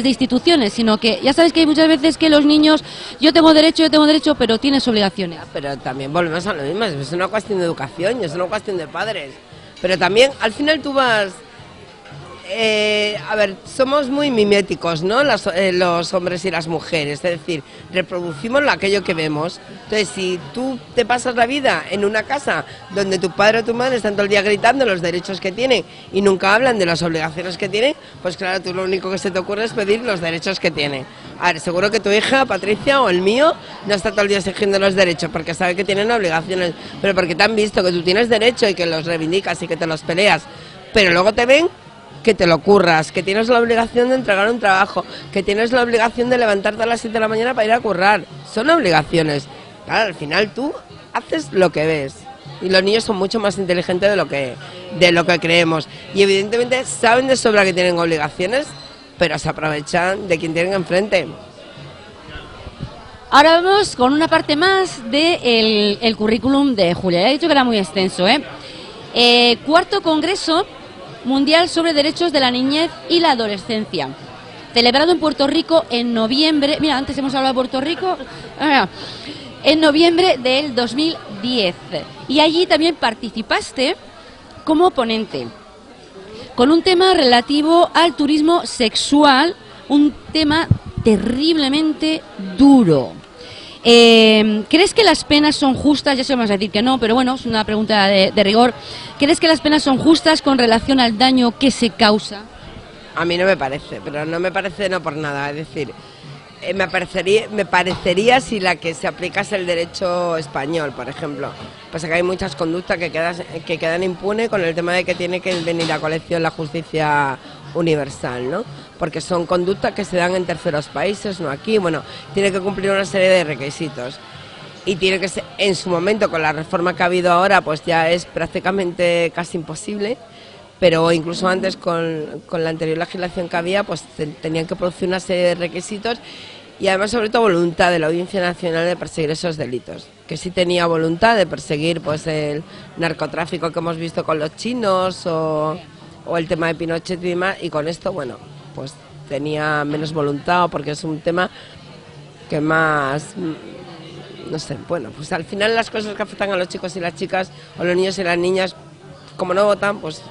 [SPEAKER 1] instituciones, sino que ya sabes que hay muchas veces que los niños, yo tengo derecho, pero tienes obligaciones.
[SPEAKER 2] Pero también volvemos a lo mismo, es una cuestión de educación y es una cuestión de padres. Pero también, al final tú vas... a ver, somos muy miméticos, ¿no? Los hombres y las mujeres, es decir, reproducimos aquello que vemos. Entonces, si tú te pasas la vida en una casa donde tu padre o tu madre están todo el día gritando los derechos que tienen y nunca hablan de las obligaciones que tienen, pues claro, tú lo único que se te ocurre es pedir los derechos que tienen. A ver, seguro que tu hija, Patricia, o el mío, no está todo el día exigiendo los derechos porque sabe que tienen obligaciones, pero porque te han visto que tú tienes derecho y que los reivindicas y que te los peleas, pero luego te ven que te lo curras, que tienes la obligación de entregar un trabajo, que tienes la obligación de levantarte a las 7 de la mañana para ir a currar. Son obligaciones. Claro, al final tú haces lo que ves. Y los niños son mucho más inteligentes de lo que creemos. Y evidentemente saben de sobra que tienen obligaciones, pero se aprovechan de quien tienen enfrente.
[SPEAKER 1] Ahora vamos con una parte más del el currículum de Julia. Ya he dicho que era muy extenso, ¿eh? Cuarto Congreso Mundial sobre Derechos de la Niñez y la Adolescencia, celebrado en Puerto Rico en noviembre. Mira, antes hemos hablado de Puerto Rico. En noviembre del 2010. Y allí también participaste como ponente, con un tema relativo al turismo sexual, un tema terriblemente duro. ¿Crees que las penas son justas? Ya se vamos a decir que no, pero bueno, es una pregunta de rigor. ¿Crees que las penas son justas con relación al daño que se causa?
[SPEAKER 2] A mí no me parece, pero no me parece no por nada. Es decir, me parecería si la que se aplica es el derecho español, por ejemplo. Pasa que hay muchas conductas que quedan impunes con el tema de que tiene que venir a colección la justicia universal, ¿no? Porque son conductas que se dan en terceros países, no aquí. Bueno, tiene que cumplir una serie de requisitos y tiene que ser, en su momento, con la reforma que ha habido ahora, pues ya es prácticamente casi imposible, pero incluso antes con la anterior legislación que había, pues tenían que producir una serie de requisitos y además sobre todo voluntad de la Audiencia Nacional de perseguir esos delitos, que sí tenía voluntad de perseguir pues el narcotráfico que hemos visto con los chinos o el tema de Pinochet y demás, y con esto, bueno, pues tenía menos voluntad porque es un tema que más, no sé, bueno, pues al final las cosas que afectan a los chicos y las chicas, o los niños y las niñas, como no votan, pues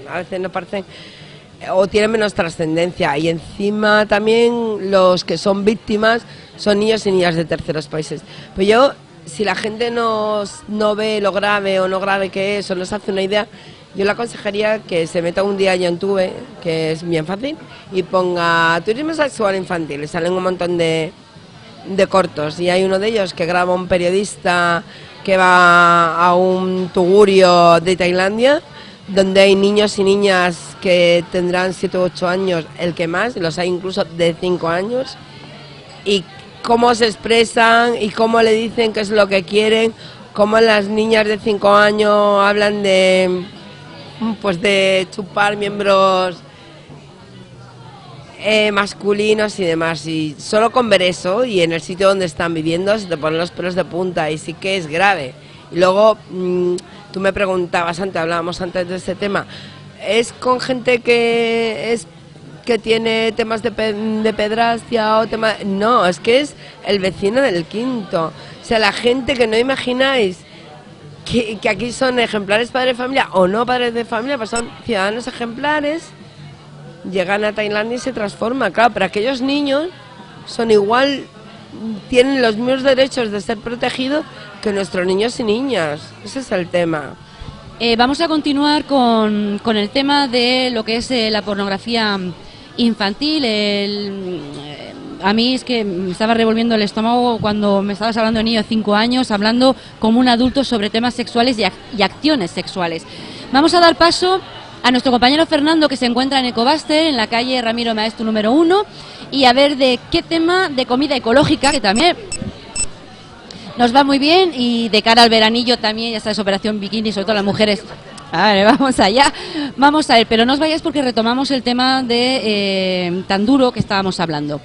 [SPEAKER 2] a veces no parecen o tienen menos trascendencia, y encima también los que son víctimas son niños y niñas de terceros países. Pues yo, si la gente no ve lo grave o no grave que es, o no se hace una idea, yo le aconsejaría que se meta un día a YouTube, que es bien fácil, y ponga turismo sexual infantil, y salen un montón de cortos, y hay uno de ellos que graba un periodista que va a un tugurio de Tailandia, donde hay niños y niñas que tendrán 7 u 8 años, el que más, y los hay incluso de 5 años, y cómo se expresan y cómo le dicen qué es lo que quieren, cómo las niñas de 5 años hablan de chupar miembros masculinos y demás, y solo con ver eso y en el sitio donde están viviendo se te ponen los pelos de punta, y sí que es grave. Y luego tú me preguntabas antes, hablábamos antes de este tema, ¿es con gente que tiene temas de pedrastia o tema? No, es que es el vecino del quinto, o sea, la gente que no imagináis que aquí son ejemplares padres de familia o no padres de familia, pues son ciudadanos ejemplares, llegan a Tailandia y se transforman, claro, pero aquellos niños son igual, tienen los mismos derechos de ser protegidos que nuestros niños y niñas, ese es el tema.
[SPEAKER 1] Vamos a continuar con el tema de lo que es la pornografía infantil. A mí es que me estaba revolviendo el estómago cuando me estabas hablando de niño de 5 años, hablando como un adulto sobre temas sexuales y acciones sexuales. Vamos a dar paso a nuestro compañero Fernando, que se encuentra en Ecobaster, en la calle Ramiro Maeztu número 1, y a ver de qué tema de comida ecológica, que también nos va muy bien, y de cara al veranillo también, ya sabes, Operación Bikini, sobre todo las mujeres. Vale, vamos allá, vamos a ver, pero no os vayáis porque retomamos el tema de tan duro que estábamos hablando.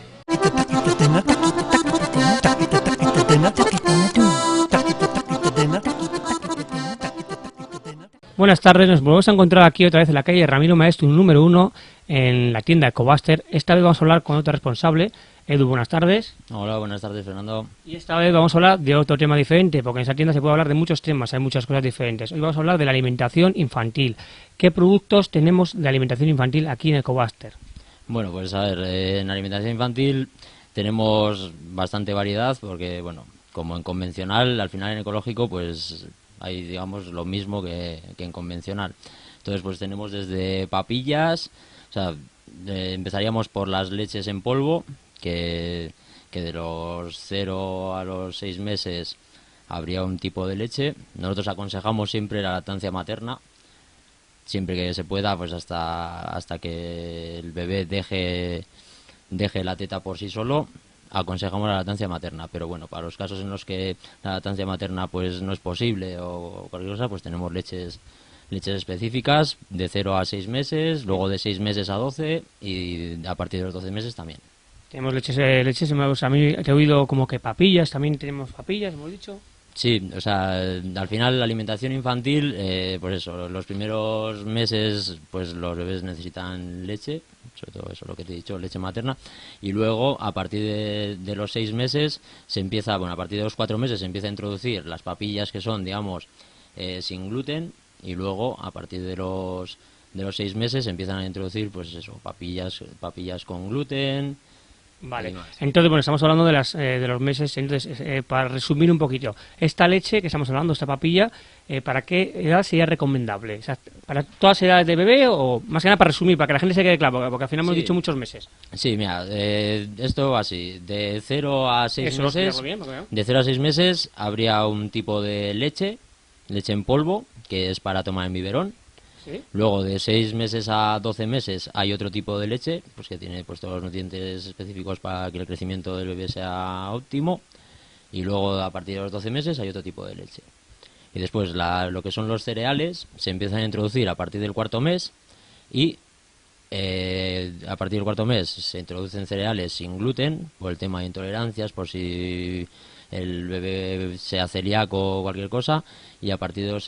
[SPEAKER 5] Buenas tardes, nos volvemos a encontrar aquí otra vez en la calle Ramiro Maeztu número 1, en la tienda Ecobuster. Esta vez vamos a hablar con otro responsable. Edu, buenas tardes.
[SPEAKER 6] Hola, buenas tardes, Fernando.
[SPEAKER 5] Y esta vez vamos a hablar de otro tema diferente, porque en esa tienda se puede hablar de muchos temas, hay muchas cosas diferentes. Hoy vamos a hablar de la alimentación infantil. ¿Qué productos tenemos de alimentación infantil aquí en Ecobuster?
[SPEAKER 6] Bueno, pues a ver, en alimentación infantil tenemos bastante variedad, porque bueno, como en convencional, al final en ecológico, pues hay, digamos, lo mismo que en convencional. Entonces, pues tenemos desde papillas, o sea, empezaríamos por las leches en polvo, que de los 0 a los 6 meses habría un tipo de leche. Nosotros aconsejamos siempre la lactancia materna, siempre que se pueda, pues hasta que el bebé deje la teta por sí solo. Aconsejamos la lactancia materna, pero bueno, para los casos en los que la lactancia materna pues no es posible o cualquier cosa, pues tenemos leches específicas de 0 a 6 meses, luego de 6 meses a 12 y a partir de los 12 meses también.
[SPEAKER 5] Tenemos leches nuevas. A mí te he oído como que papillas, también tenemos papillas, hemos dicho.
[SPEAKER 6] Sí, o sea, al final la alimentación infantil, pues eso, los primeros meses pues los bebés necesitan leche, sobre todo eso, lo que te he dicho, leche materna, y luego a partir de los 6 meses se empieza, bueno, a partir de los 4 meses se empieza a introducir las papillas que son, digamos, sin gluten, y luego a partir de los 6 meses se empiezan a introducir, pues eso, papillas con gluten.
[SPEAKER 5] Vale, entonces bueno, estamos hablando de los meses. Entonces, para resumir un poquito, esta leche que estamos hablando, esta papilla, ¿para qué edad sería recomendable? O sea, ¿para todas las edades de bebé o más que nada para resumir, para que la gente se quede claro, porque al final hemos dicho muchos meses?
[SPEAKER 6] Sí, mira, esto va así, de 0 a 6 meses,
[SPEAKER 5] bien,
[SPEAKER 6] de 0 a 6 meses habría un tipo de leche en polvo, que es para tomar en biberón. ¿Sí? Luego de 6 meses a 12 meses hay otro tipo de leche, pues que tiene pues todos los nutrientes específicos para que el crecimiento del bebé sea óptimo, y luego a partir de los 12 meses hay otro tipo de leche. Y después lo que son los cereales se empiezan a introducir a partir del 4.º mes, y a partir del 4.º mes se introducen cereales sin gluten por el tema de intolerancias, por si el bebé sea celíaco o cualquier cosa, y a partir de los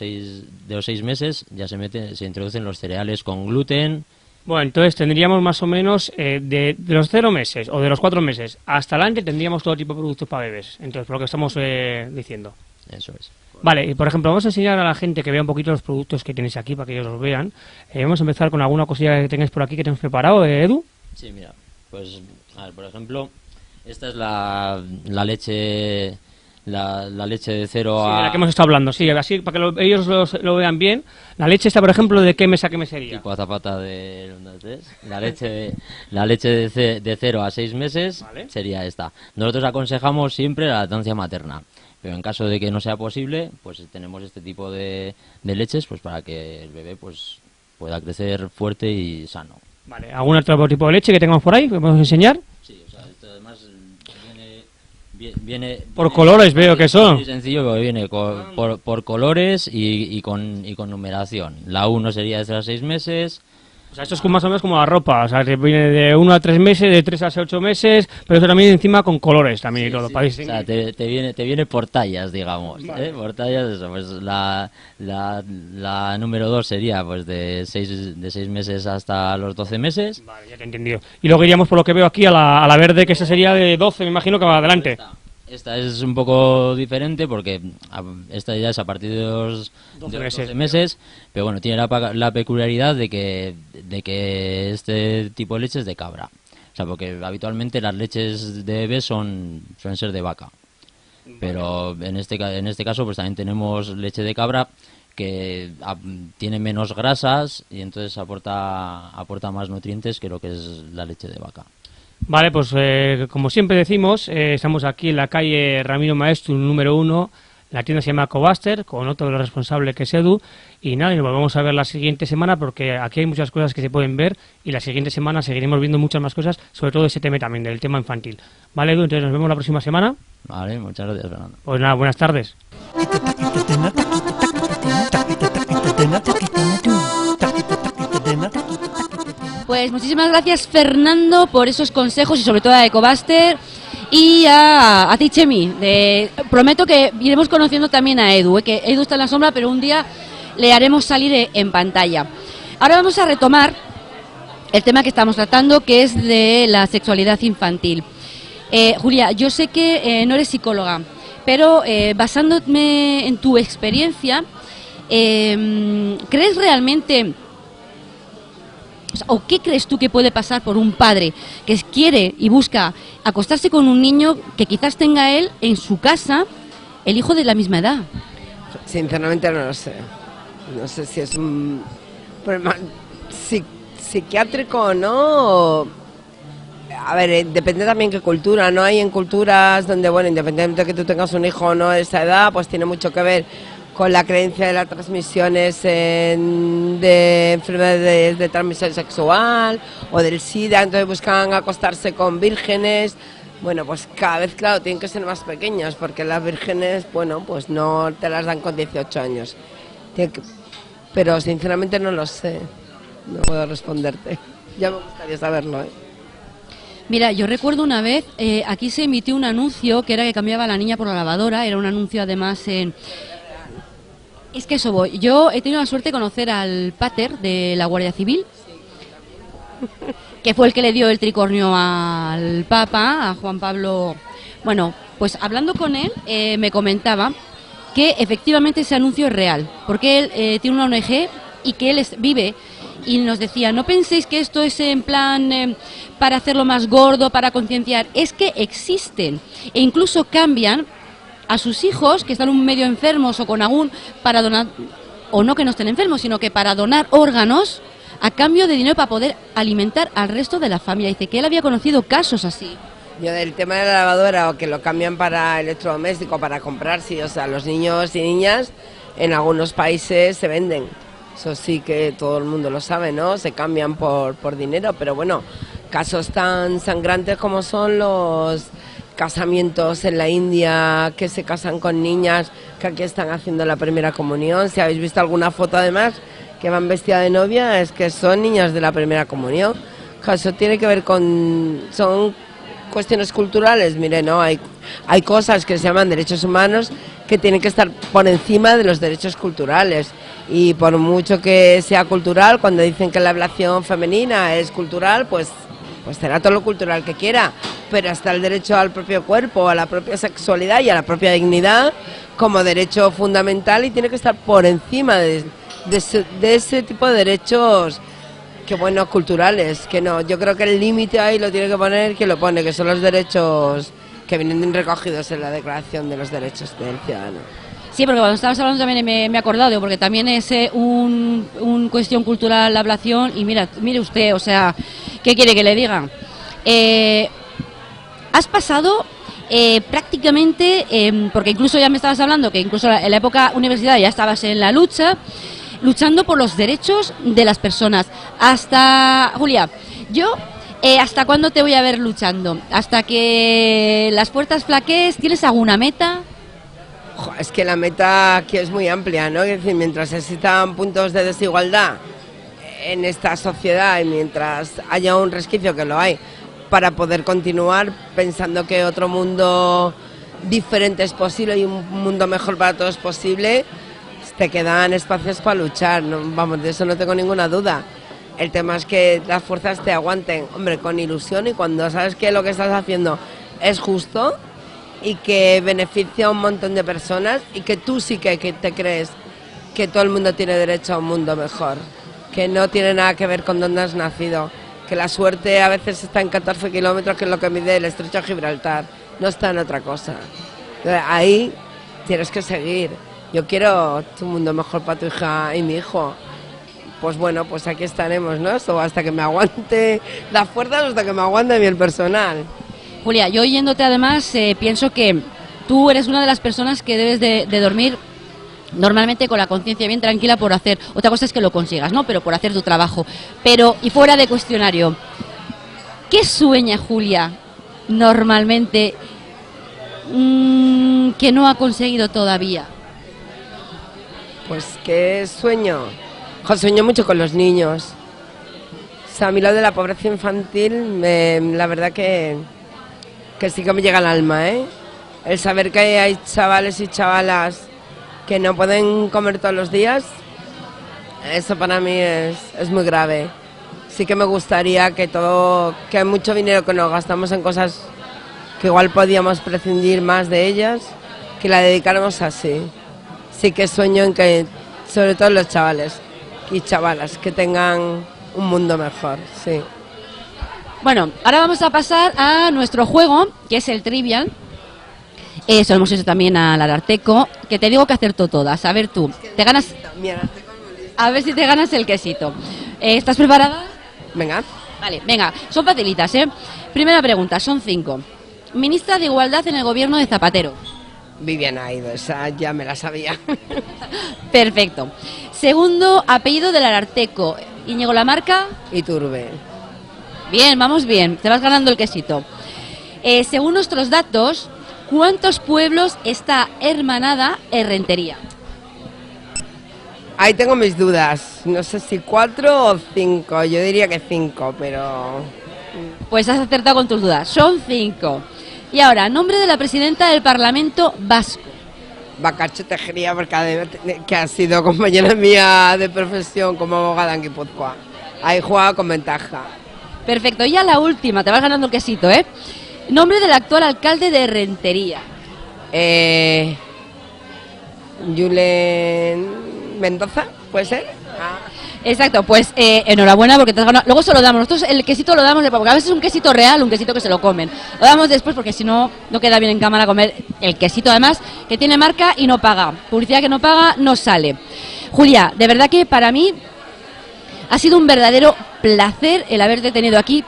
[SPEAKER 6] 6 meses ya se introducen los cereales con gluten.
[SPEAKER 5] Bueno, entonces tendríamos más o menos de los 0 meses o de los 4 meses hasta adelante tendríamos todo tipo de productos para bebés, entonces por lo que estamos diciendo.
[SPEAKER 6] Eso es.
[SPEAKER 5] Vale, y por ejemplo vamos a enseñar a la gente que vea un poquito los productos que tenéis aquí para que ellos los vean. Vamos a empezar con alguna cosilla que tengáis por aquí que tenemos preparado, Edu.
[SPEAKER 6] Sí, mira, pues a ver, por ejemplo, esta es la leche, la leche de 0 a...
[SPEAKER 5] Sí, de la que hemos estado hablando, sí, así para que ellos lo vean bien. La leche esta, por ejemplo, ¿de qué mes a qué mes sería?
[SPEAKER 6] Tipo azafata de 1, 2, 3. La leche de 0 a 6 meses, ¿vale? Sería esta. Nosotros aconsejamos siempre la lactancia materna, pero en caso de que no sea posible, pues tenemos este tipo de leches, pues para que el bebé pues pueda crecer fuerte y sano.
[SPEAKER 5] Vale, ¿algún otro tipo de leche que tengamos por ahí que podemos enseñar?
[SPEAKER 6] Sí, o sea, esto además viene
[SPEAKER 5] por colores, veo que son.
[SPEAKER 6] Muy sencillo, porque viene por colores y con numeración. La 1 sería de 0 a 6 meses.
[SPEAKER 5] O sea, esto es más o menos como la ropa, o sea, que viene de 1 a 3 meses, de 3 a 8 meses, pero eso también encima con colores también, sí, y todo.
[SPEAKER 6] Sí.
[SPEAKER 5] Para
[SPEAKER 6] o sea, te viene por tallas, digamos, vale. Por tallas, eso, pues la número 2 sería pues de 6 meses hasta los 12 meses.
[SPEAKER 5] Vale, ya te he entendido. Y luego iríamos por lo que veo aquí a la verde, que esa sería de 12, me imagino que va adelante.
[SPEAKER 6] Esta es un poco diferente porque esta ya es a partir de los 12 meses, pero bueno, tiene la peculiaridad de que este tipo de leche es de cabra. O sea, porque habitualmente las leches de bebé suelen ser de vaca. Pero en este caso pues también tenemos leche de cabra que tiene menos grasas y entonces aporta más nutrientes que lo que es la leche de vaca.
[SPEAKER 5] Vale, pues como siempre decimos, estamos aquí en la calle Ramiro Maeztu número 1, la tienda se llama Ecobuster, con otro de los responsables que es Edu, y nada, y nos volvemos a ver la siguiente semana porque aquí hay muchas cosas que se pueden ver y la siguiente semana seguiremos viendo muchas más cosas, sobre todo ese tema también, del tema infantil. Vale, Edu, entonces nos vemos la próxima semana.
[SPEAKER 6] Vale, muchas gracias, Fernando.
[SPEAKER 5] Pues nada, buenas tardes.
[SPEAKER 1] Pues muchísimas gracias, Fernando, por esos consejos y sobre todo a Ecobuster y a ti, Chemi. Prometo que iremos conociendo también a Edu, que Edu está en la sombra, pero un día le haremos salir en pantalla. Ahora vamos a retomar el tema que estamos tratando, que es de la sexualidad infantil. Julia, yo sé que no eres psicóloga, pero basándome en tu experiencia, ¿crees realmente, o qué crees tú que puede pasar por un padre que quiere y busca acostarse con un niño que quizás tenga él en su casa el hijo de la misma edad?
[SPEAKER 2] Sinceramente no lo sé. No sé si es un problema psiquiátrico o no. A ver, depende también qué cultura, ¿no? Hay en culturas donde, bueno, independientemente de que tú tengas un hijo o no de esa edad, pues tiene mucho que ver con la creencia de las transmisiones de enfermedades de transmisión sexual o del SIDA, entonces buscan acostarse con vírgenes. Bueno, pues cada vez, claro, tienen que ser más pequeñas, porque las vírgenes, bueno, pues no te las dan con 18 años. Pero sinceramente no lo sé, no puedo responderte. Ya me gustaría saberlo, ¿eh?
[SPEAKER 1] Mira, yo recuerdo una vez, aquí se emitió un anuncio que era que cambiaba a la niña por la lavadora, era un anuncio además en... Es que eso voy, yo he tenido la suerte de conocer al pater de la Guardia Civil, que fue el que le dio el tricornio al Papa, a Juan Pablo. Bueno, pues hablando con él, me comentaba que efectivamente ese anuncio es real, porque él tiene una ONG y que él vive, y nos decía, no penséis que esto es en plan para hacerlo más gordo, para concienciar, es que existen, e incluso cambian a sus hijos que están un medio enfermos o con algún, para donar, o no que no estén enfermos, sino que para donar órganos a cambio de dinero para poder alimentar al resto de la familia. Dice que él había conocido casos así.
[SPEAKER 2] Yo del tema de la lavadora, o que lo cambian para electrodoméstico, para comprar, sí, o sea, los niños y niñas en algunos países se venden. Eso sí que todo el mundo lo sabe, ¿no? Se cambian por dinero, pero bueno, casos tan sangrantes como son los casamientos en la India, que se casan con niñas que aquí están haciendo la primera comunión. Si habéis visto alguna foto además que van vestidas de novia, es que son niñas de la primera comunión. Eso tiene que ver son cuestiones culturales. Mire, no, hay cosas que se llaman derechos humanos que tienen que estar por encima de los derechos culturales, y por mucho que sea cultural, cuando dicen que la ablación femenina es cultural, pues será todo lo cultural que quiera, pero está el derecho al propio cuerpo, a la propia sexualidad y a la propia dignidad como derecho fundamental, y tiene que estar por encima de ese tipo de derechos, que bueno, culturales, que no. Yo creo que el límite ahí lo tiene que poner quien lo pone, que son los derechos que vienen recogidos en la Declaración de los Derechos del Ciudadano.
[SPEAKER 1] Sí, porque cuando estabas hablando también me he acordado, porque también es un cuestión cultural la ablación, y mire usted, o sea, ¿qué quiere que le diga? Has pasado prácticamente, porque incluso ya me estabas hablando que incluso en la época universidad ya estabas en la lucha, luchando por los derechos de las personas. Hasta, Julia, yo... ¿hasta cuándo te voy a ver luchando? ¿Hasta que las puertas flaquees? ¿Tienes alguna meta?
[SPEAKER 2] Es que la meta aquí es muy amplia, ¿no? Es decir, mientras existan puntos de desigualdad en esta sociedad y mientras haya un resquicio, que lo hay, para poder continuar pensando que otro mundo diferente es posible y un mundo mejor para todos es posible, te quedan espacios para luchar, ¿no? Vamos, de eso no tengo ninguna duda. El tema es que las fuerzas te aguanten, hombre, con ilusión, y cuando sabes que lo que estás haciendo es justo y que beneficia a un montón de personas, y que tú sí que te crees que todo el mundo tiene derecho a un mundo mejor, que no tiene nada que ver con dónde has nacido, que la suerte a veces está en 14 kilómetros, que es lo que mide el estrecho de Gibraltar, no está en otra cosa. Ahí tienes que seguir. Yo quiero un mundo mejor para tu hija y mi hijo. Pues bueno, pues aquí estaremos, ¿no? Eso hasta que me aguante las fuerzas, hasta que me aguante mi el personal.
[SPEAKER 1] Julia, yo oyéndote además pienso que tú eres una de las personas que debes de dormir normalmente con la conciencia bien tranquila por hacer, otra cosa es que lo consigas, ¿no? Pero por hacer tu trabajo. Pero, y fuera de cuestionario, ¿qué sueña Julia normalmente que no ha conseguido todavía?
[SPEAKER 2] Pues qué sueño. Sueño mucho con los niños. O sea, a mí lo de la pobreza infantil, la verdad que sí que me llega al alma, ¿eh? El saber que hay chavales y chavalas que no pueden comer todos los días, Eso para mí es muy grave. Sí que me gustaría que que mucho dinero que nos gastamos en cosas que igual podíamos prescindir más de ellas, que la dedicáramos así. Sí que sueño en que, sobre todo los chavales y chavalas, que tengan un mundo mejor, sí.
[SPEAKER 1] Bueno, ahora vamos a pasar a nuestro juego, que es el Trivial. Eso lo hemos hecho también al Ararteco, que te digo que acertó todas. A ver tú, te ganas... A ver si te ganas el quesito. ¿Estás preparada?
[SPEAKER 2] Venga.
[SPEAKER 1] Vale, venga, son facilitas, ¿eh? Primera pregunta, son 5. Ministra de Igualdad en el gobierno de Zapatero.
[SPEAKER 2] Viviana Aido, esa ya me la sabía.
[SPEAKER 1] Perfecto. Segundo, apellido del Ararteco. Íñigo Lamarca.
[SPEAKER 2] Iturbe.
[SPEAKER 1] Bien, vamos bien, te vas ganando el quesito. Según nuestros datos, ¿cuántos pueblos está hermanada Errentería?
[SPEAKER 2] Ahí tengo mis dudas. No sé si 4 o 5. Yo diría que 5, pero...
[SPEAKER 1] Pues has acertado con tus dudas. Son 5. Y ahora, nombre de la presidenta del Parlamento Vasco.
[SPEAKER 2] Bacacho Tejería, que ha sido compañera mía de profesión como abogada en Guipúzcoa. Ahí jugaba con ventaja.
[SPEAKER 1] Perfecto. Y a la última, te vas ganando el quesito, ¿eh? Nombre del actual alcalde de Errentería.
[SPEAKER 2] Julen Mendoza, ¿puede ser?
[SPEAKER 1] Exacto, pues enhorabuena porque te has ganado. Luego se lo damos, nosotros el quesito lo damos, porque a veces es un quesito real, un quesito que se lo comen. Lo damos después porque si no, no queda bien en cámara comer el quesito, además, que tiene marca y no paga. Publicidad que no paga, no sale. Julia, de verdad que para mí ha sido un verdadero placer el haberte tenido aquí.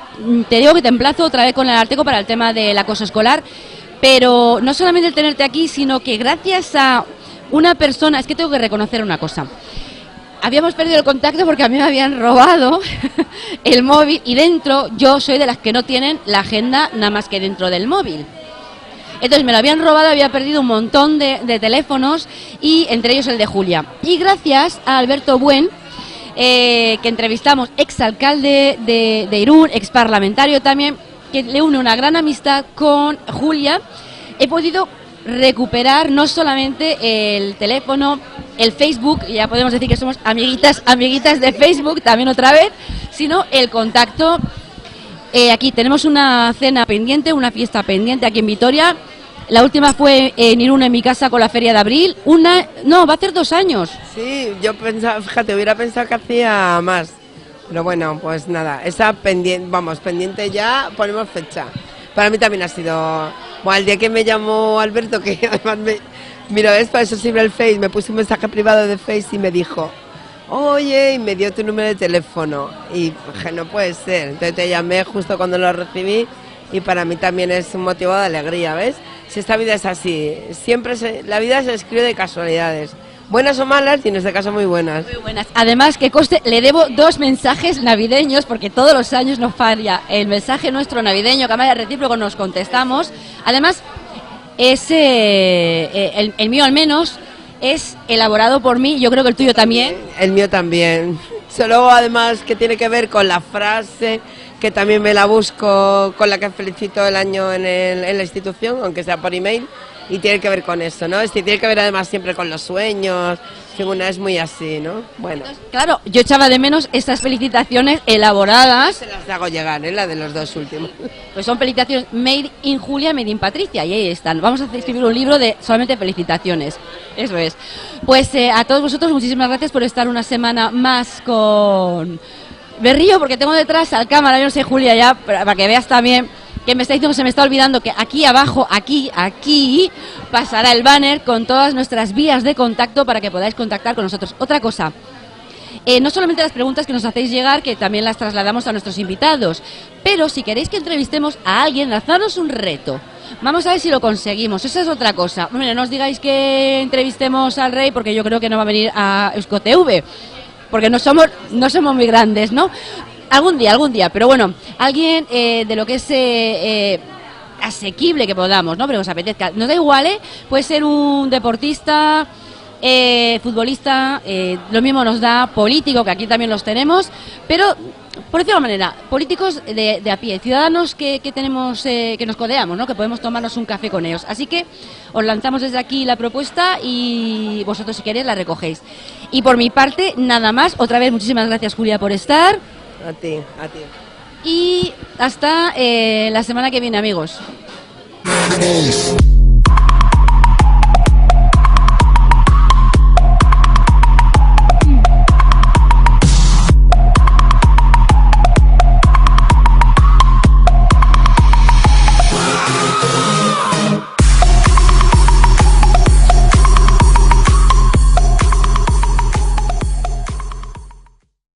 [SPEAKER 1] Te digo que te emplazo otra vez con el Ararteco para el tema del acoso escolar, pero no solamente el tenerte aquí, sino que gracias a una persona, es que tengo que reconocer una cosa. Habíamos perdido el contacto porque a mí me habían robado el móvil y dentro yo soy de las que no tienen la agenda nada más que dentro del móvil. Entonces me lo habían robado, había perdido un montón de teléfonos y entre ellos el de Julia. Y gracias a Alberto Buen, que entrevistamos, exalcalde de Irún, exparlamentario también, que le une una gran amistad con Julia, he podido recuperar no solamente el teléfono, el Facebook, ya podemos decir que somos amiguitas de Facebook también otra vez, sino el contacto. Aquí tenemos una cena pendiente, una fiesta pendiente aquí en Vitoria. La última fue en Irún, en mi casa, con la Feria de Abril. No, va a hacer 2 años.
[SPEAKER 2] Sí, yo pensaba, fíjate, hubiera pensado que hacía más. Pero bueno, pues nada, esa pendiente, vamos, pendiente ya, ponemos fecha. Para mí también ha sido... Bueno, el día que me llamó Alberto, que además mira, es para eso sirve el Face, me puso un mensaje privado de Face y me dijo, oye, y me dio tu número de teléfono. Y dije, no puede ser. Entonces te llamé justo cuando lo recibí y para mí también es un motivo de alegría, ¿ves? Si esta vida es así, la vida se escribe de casualidades. Buenas o malas, y en este caso muy buenas.
[SPEAKER 1] Muy buenas. Además, que conste, le debo 2 mensajes navideños, porque todos los años nos falla el mensaje nuestro navideño, que además recíproco nos contestamos. Además, el mío al menos es elaborado por mí, yo creo que el tuyo también.
[SPEAKER 2] El mío también. Solo además que tiene que ver con la frase, que también me la busco, con la que felicito el año en la institución, aunque sea por email. Y tiene que ver con eso, ¿no? Tiene que ver además siempre con los sueños, una es muy así, ¿no? Bueno.
[SPEAKER 1] Claro, yo echaba de menos estas felicitaciones elaboradas.
[SPEAKER 2] Se las hago llegar, ¿eh? La de los 2 últimos.
[SPEAKER 1] Pues son felicitaciones made in Julia, made in Patricia, y ahí están. Vamos a escribir un libro de solamente felicitaciones. Eso es. Pues a todos vosotros, muchísimas gracias por estar una semana más con... Me río porque tengo detrás al cámara, yo no sé, Julia, ya, para que veas también... que me está diciendo que se me está olvidando que aquí abajo, aquí, pasará el banner con todas nuestras vías de contacto para que podáis contactar con nosotros. Otra cosa, no solamente las preguntas que nos hacéis llegar, que también las trasladamos a nuestros invitados, pero si queréis que entrevistemos a alguien, lanzarnos un reto. Vamos a ver si lo conseguimos, esa es otra cosa. Bueno, no os digáis que entrevistemos al rey, porque yo creo que no va a venir a EuskoTV, porque no somos muy grandes, ¿no? Algún día, pero bueno, alguien de lo que es asequible que podamos, ¿no? Pero os apetezca. Nos da igual, ¿eh? Puede ser un deportista, futbolista, lo mismo nos da político, que aquí también los tenemos, pero por decirlo de manera, políticos de a pie, ciudadanos que tenemos, que nos codeamos, ¿no? Que podemos tomarnos un café con ellos. Así que os lanzamos desde aquí la propuesta y vosotros si queréis la recogéis. Y por mi parte, nada más. Otra vez, muchísimas gracias, Julia, por estar.
[SPEAKER 2] A ti, a ti.
[SPEAKER 1] Y hasta la semana que viene, amigos.